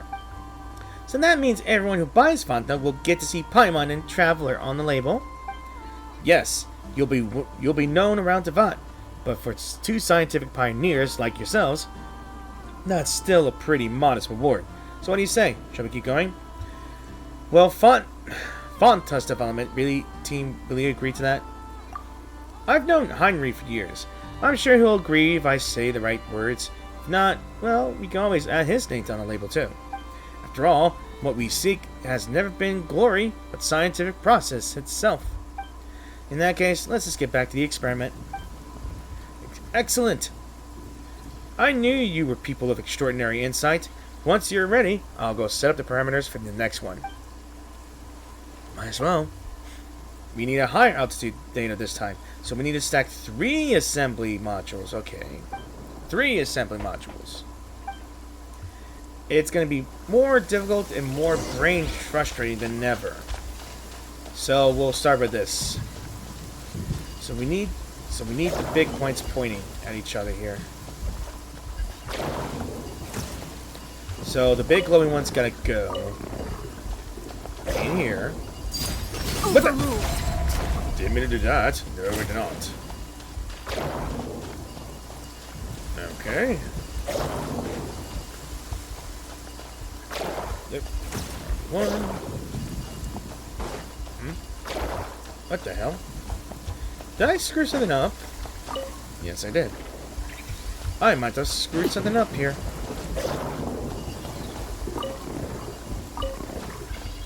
So that means everyone who buys Fonta will get to see Paimon and Traveler on the label? Yes, you'll be known around Tevat, but for two scientific pioneers like yourselves, that's still a pretty modest reward. So what do you say? Shall we keep going? Well, Fonta's development team really agreed to that? I've known Heinrich for years. I'm sure he'll agree if I say the right words. If not, well, we can always add his name on the label too. After all, what we seek has never been glory, but scientific process itself. In that case, let's just get back to the experiment. Excellent! I knew you were people of extraordinary insight. Once you're ready, I'll go set up the parameters for the next one. Might as well. We need a higher altitude data this time, so we need to stack 3 assembly modules. Okay. 3 assembly modules. It's going to be more difficult and more brain frustrating than ever. So we'll start with this. So we need the big points pointing at each other here. So the big glowing one's gotta go in here. What the? Didn't mean to do that. No, we did not. Okay. Yep. one. What the hell? Did I screw something up? Yes, I did. I might have screwed something up here.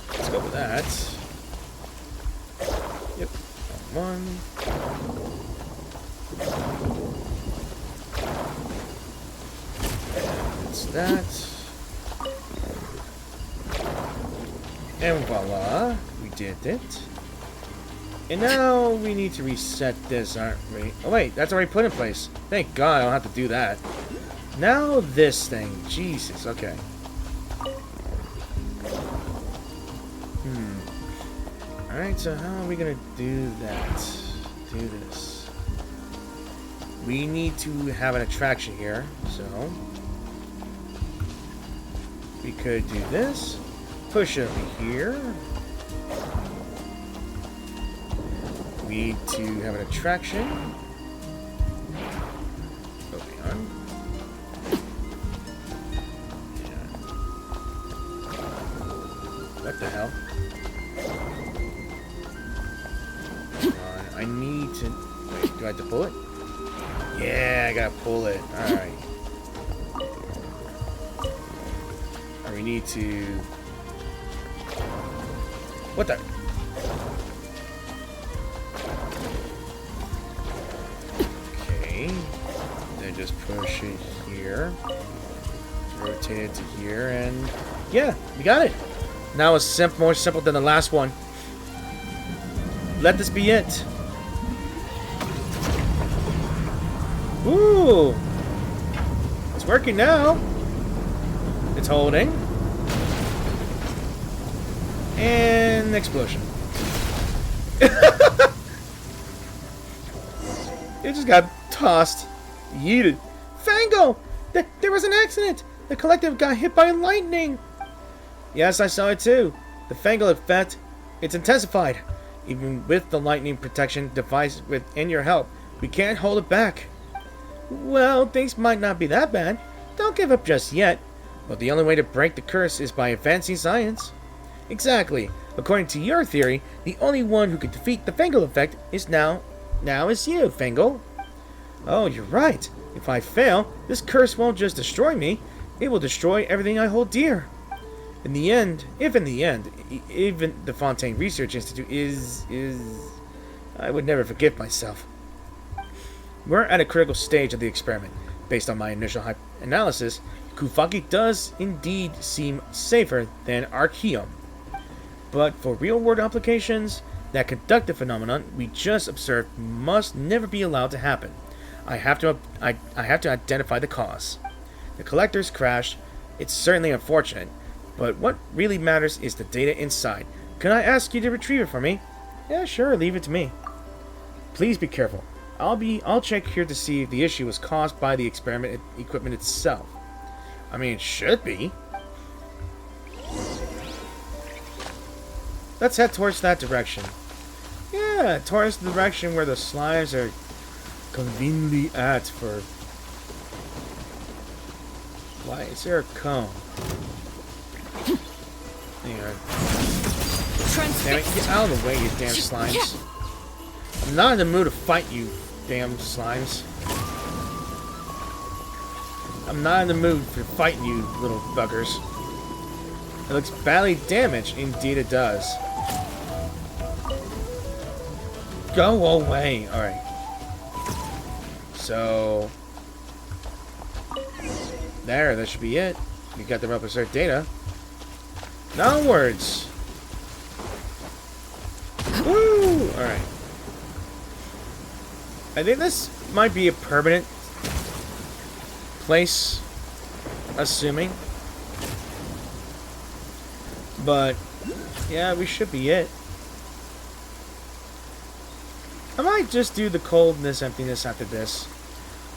Let's go with that. Yep. One. That's that. And voila, we did it. And now we need to reset this, aren't we? Oh wait, that's already put in place. Thank God I don't have to do that. Now this thing. Jesus, okay. Alright, so how are we gonna do that? Do this. We need to have an attraction here, so we could do this. Push it over here. We need to have an attraction. Moving on. Yeah. What the hell? I need to... Wait, do I have to pull it? Yeah, I gotta pull it. Alright. And we need to... What the... Okay. Then just push it here. Rotate it to here, and... Yeah, we got it! Now it's more simple than the last one. Let this be it. Ooh! It's working now. It's holding. And explosion. It just got tossed. Yeeted. Fango! There was an accident! The collective got hit by lightning! Yes, I saw it too. The Fango effect, it's intensified. Even with the lightning protection device within your help, we can't hold it back. Well, things might not be that bad. Don't give up just yet. But the only way to break the curse is by advancing science. Exactly. According to your theory, the only one who can defeat the Fango effect is now is you, Fango. Oh, you're right. If I fail, this curse won't just destroy me, it will destroy everything I hold dear. In the end, even the Fontaine Research Institute is... I would never forgive myself. We're at a critical stage of the experiment. Based on my initial analysis, Kuuvahki does indeed seem safer than Arkhium. But for real-world applications that conduct the phenomenon we just observed must never be allowed to happen. I have to identify the cause. The collectors crashed. It's certainly unfortunate, but what really matters is the data inside. Can I ask you to retrieve it for me? Yeah, sure, leave it to me. Please be careful. I'll check here to see if the issue was caused by the experiment equipment itself. I mean, it should be. Let's head towards that direction. Yeah, towards the direction where the slimes are conveniently at for... Why is there a cone? Anyway. Damn it, get out of the way, you damn slimes. I'm not in the mood to fight you, damn slimes. I'm not in the mood for fighting you, little buggers. It looks badly damaged. Indeed it does. Go away. Alright. So... that should be it. We got the represent data. Downwards! Woo! Alright. I think this might be a permanent place, assuming. But, yeah, we should be it. I might just do the coldness, emptiness after this.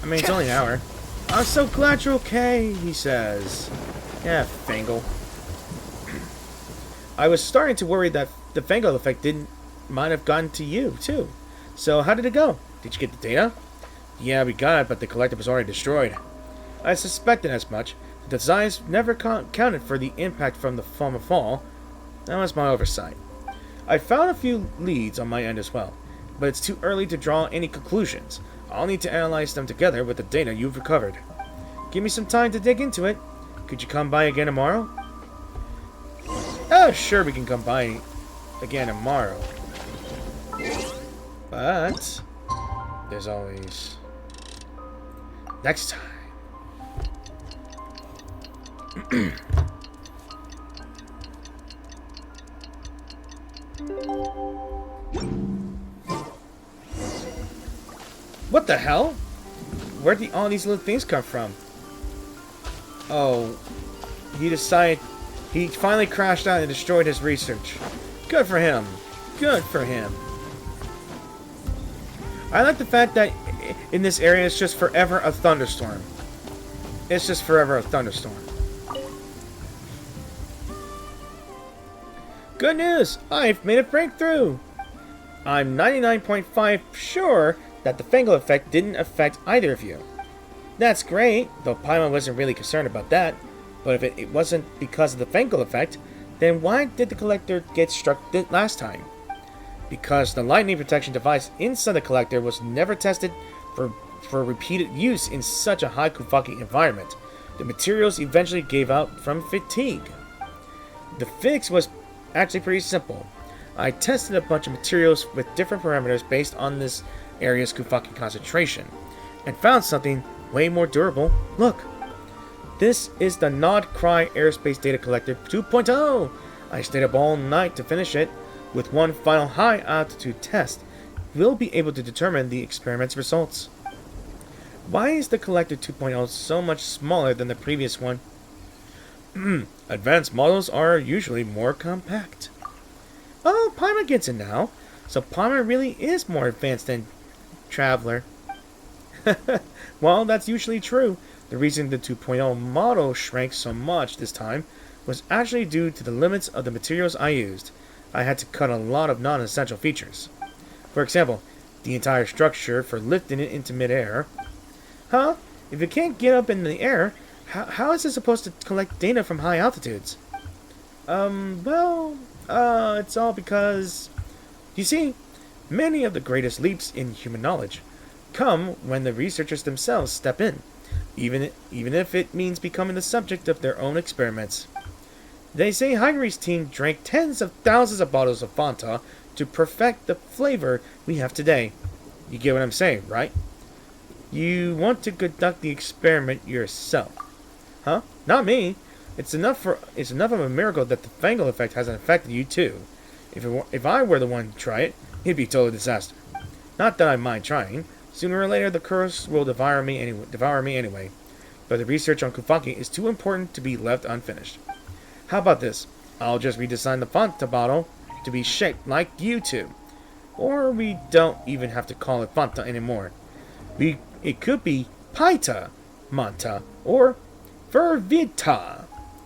I mean, it's only an hour. I'm so glad you're okay, he says. Yeah, Fangle. I was starting to worry that the Fangle effect might have gotten to you, too. So, how did it go? Did you get the data? Yeah, we got it, but the collective was already destroyed. I suspected as much. The designs never counted for the impact from the fall. That was my oversight. I found a few leads on my end as well, but it's too early to draw any conclusions. I'll need to analyze them together with the data you've recovered. Give me some time to dig into it. Could you come by again tomorrow? Oh, sure, we can come by again tomorrow. But there's always next time. What the hell? Where'd all these little things come from? Oh, he finally crashed out and destroyed his research. Good for him. Good for him. I like the fact that in this area it's just forever a thunderstorm. It's just forever a thunderstorm. Good news! I've made a breakthrough! I'm 99.5 sure that the Fangle effect didn't affect either of you. That's great, though Paimon wasn't really concerned about that. But if it wasn't because of the Fangle effect, then why did the Collector get struck last time? Because the lightning protection device inside the Collector was never tested for repeated use in such a high Kuuvahki environment. The materials eventually gave out from fatigue. The fix was actually pretty simple. I tested a bunch of materials with different parameters based on this area's Kuuvahki concentration, and found something way more durable. Look! This is the Nod Krai Aerospace Data Collector 2.0! I stayed up all night to finish it. With one final high-altitude test, we'll be able to determine the experiment's results. Why is the Collector 2.0 so much smaller than the previous one? Advanced models are usually more compact. Oh, Paimon gets it now. So Paimon really is more advanced than Traveler. Well, that's usually true. The reason the 2.0 model shrank so much this time was actually due to the limits of the materials I used. I had to cut a lot of non-essential features. For example, the entire structure for lifting it into midair. Huh? If it can't get up in the air, how is it supposed to collect data from high altitudes? It's all because... You see, many of the greatest leaps in human knowledge come when the researchers themselves step in, even if it means becoming the subject of their own experiments. They say Hagari's team drank tens of thousands of bottles of Fanta to perfect the flavor we have today. You get what I'm saying, right? You want to conduct the experiment yourself. Huh? Not me. It's enough of a miracle that the Fangle effect hasn't affected you too. If I were the one to try it, it'd be a total disaster. Not that I mind trying. Sooner or later, the curse will devour me anyway. But the research on Kuuvahki is too important to be left unfinished. How about this? I'll just redesign the Fanta bottle to be shaped like you two. Or we don't even have to call it Fanta anymore. It could be Paita, Manta, or Vervita,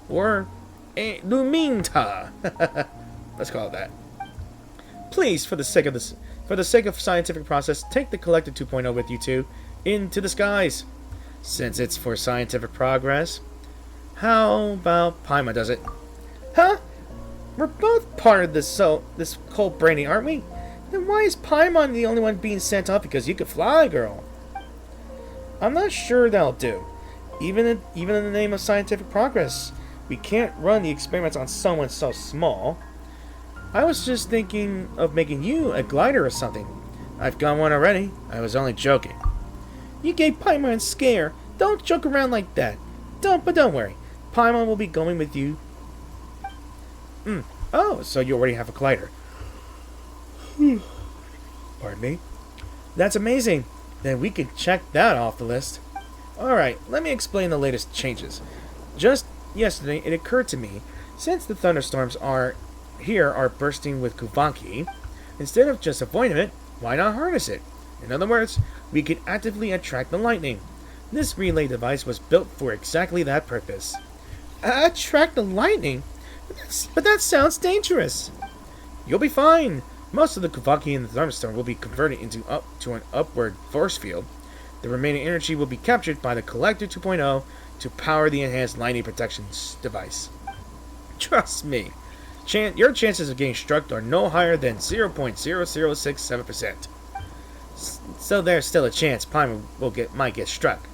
or Luminta. Let's call it that. Please, for the sake of scientific process, take the Collector 2.0 with you two into the skies. Since it's for scientific progress, how about Paimon does it? Huh? We're both part of this cold branding, aren't we? Then why is Paimon the only one being sent off because you could fly, girl? I'm not sure that'll do. Even in the name of scientific progress, we can't run the experiments on someone so small. I was just thinking of making you a glider or something. I've got one already. I was only joking. You gave Paimon a scare. Don't joke around like that. Don't worry. Paimon will be going with you. Oh, so you already have a glider. Pardon me? That's amazing. Then we can check that off the list. Alright, let me explain the latest changes. Just yesterday, it occurred to me, since the thunderstorms are bursting with Kuuvahki, instead of just avoiding it, why not harness it? In other words, we can actively attract the lightning. This relay device was built for exactly that purpose. Attract the lightning? But that sounds dangerous. You'll be fine. Most of the Kuuvahki in the thunderstorm will be converted into an upward force field. The remaining energy will be captured by the Collector 2.0 to power the enhanced lightning protection device. Trust me. your chances of getting struck are no higher than 0.0067%. So there's still a chance Paimon might get struck.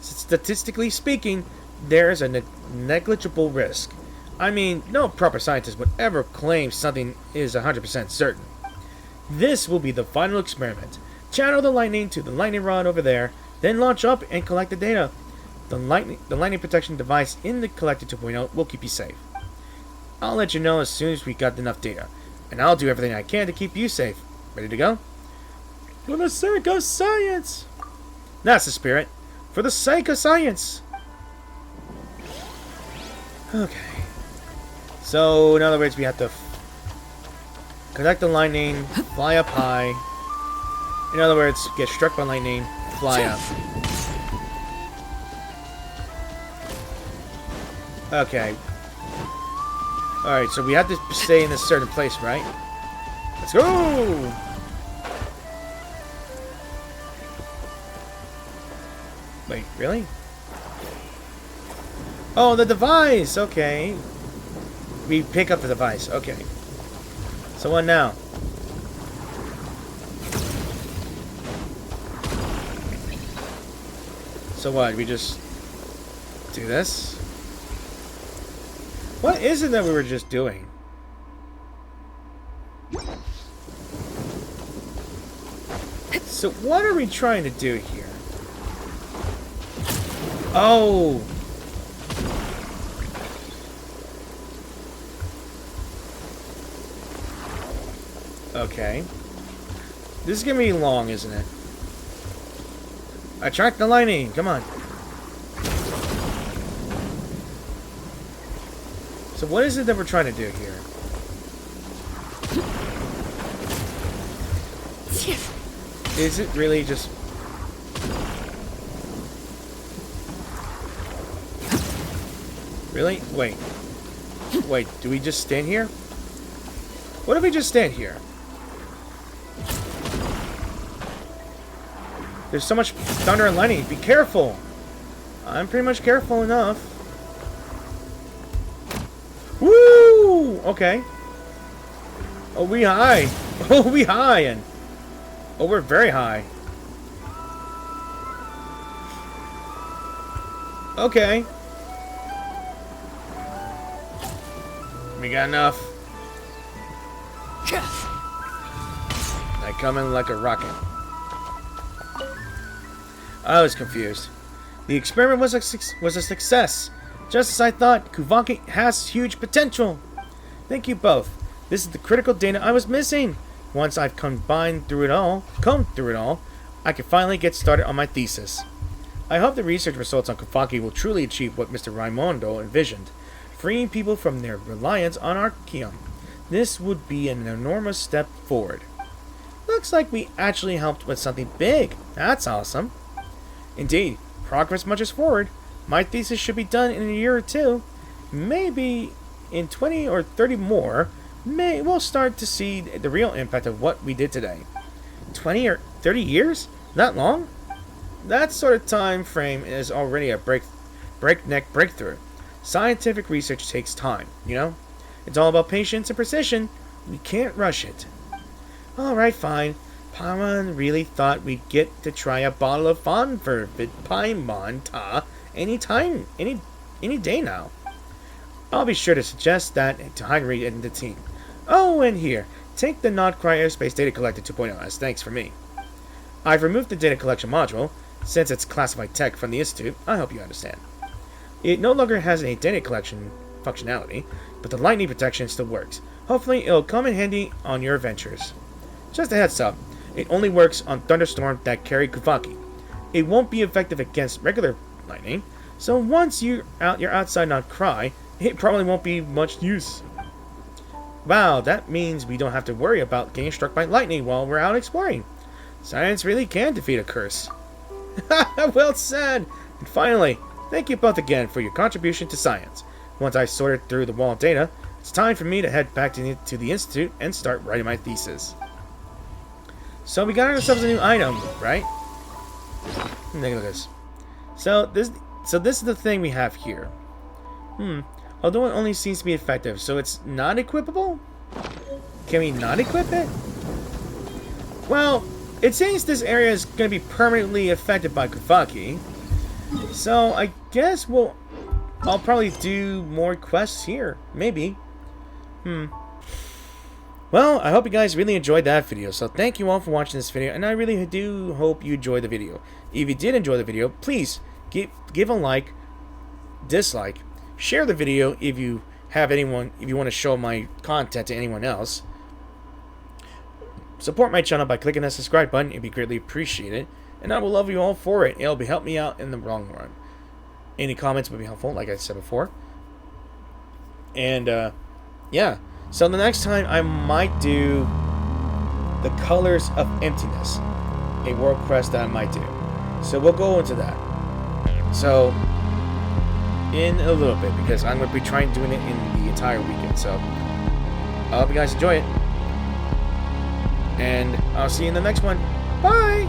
Statistically speaking, there's a negligible risk. I mean, no proper scientist would ever claim something is 100% certain. This will be the final experiment. Channel the lightning to the lightning rod over there, then launch up and collect the data. The lightning protection device in the Collector 2.0 will keep you safe. I'll let you know as soon as we got enough data, and I'll do everything I can to keep you safe. Ready to go? For the sake of science! That's the spirit. For the sake of science! Okay. So, in other words, we have to collect the lightning, fly up high. In other words, get struck by lightning, fly up. Okay. Alright, so we have to stay in a certain place, right? Let's go! Wait, really? Oh, the device! Okay. We pick up the device. Okay. So what now? So what? We just do this? What is it that we were just doing? So what are we trying to do here? Oh! Okay. This is gonna be long, isn't it? Attract the lightning! Come on. So what is it that we're trying to do here? Is it really just... Really? Wait. Wait, do we just stand here? What if we just stand here? There's so much thunder and lightning. Be careful! I'm pretty much careful enough. Woo! Okay. Oh, we high. Oh, we high. And oh, we're very high. Okay. We got enough. I come in like a rocket. I was confused. The experiment was a success. Just as I thought, Kuuvahki has huge potential. Thank you both. This is the critical data I was missing. Once I've combed through it all, I can finally get started on my thesis. I hope the research results on Kuuvahki will truly achieve what Mr. Raimondo envisioned, freeing people from their reliance on Arkhium. This would be an enormous step forward. Looks like we actually helped with something big. That's awesome. Indeed, progress marches forward. My thesis should be done in a year or two. Maybe in 20 or 30 more, we'll start to see the real impact of what we did today. 20 or 30 years? That long? That sort of time frame is already a breakneck breakthrough. Scientific research takes time, you know? It's all about patience and precision. We can't rush it. Alright, fine. Paimon really thought we'd get to try a bottle of fun for Paimon Ta any day now. I'll be sure to suggest that to Hagrid and the team. Oh, and here, take the Nod Krai Airspace Data Collector 2.0 as thanks for me. I've removed the data collection module, since it's classified tech from the Institute. I hope you understand. It no longer has any data collection functionality, but the lightning protection still works. Hopefully, it'll come in handy on your adventures. Just a heads up, it only works on thunderstorms that carry Kuuvahki. It won't be effective against regular lightning, so once you're outside Nod Krai, it probably won't be much use. Wow, that means we don't have to worry about getting struck by lightning while we're out exploring. Science really can defeat a curse. Well said! And finally, thank you both again for your contribution to science. Once I sorted through the wall of data, it's time for me to head back to the Institute and start writing my thesis. So we got ourselves a new item, right? Take a look at this. So this is the thing we have here. Although it only seems to be effective, so it's not equipable? Can we not equip it? Well, it seems this area is going to be permanently affected by Kuuvahki. So I guess I'll probably do more quests here. Maybe. Well, I hope you guys really enjoyed that video. So thank you all for watching this video, and I really do hope you enjoyed the video. If you did enjoy the video, please give a like, dislike, share the video if you want to show my content to anyone else. Support my channel by clicking that subscribe button. It'd be greatly appreciated, and I will love you all for it. It'll help me out in the long run. Any comments would be helpful, like I said before. And yeah. So the next time I might do the Colors of Emptiness, a world quest that I might do. So we'll go into that. So in a little bit, because I'm going to be trying doing it in the entire weekend. So I hope you guys enjoy it, and I'll see you in the next one. Bye.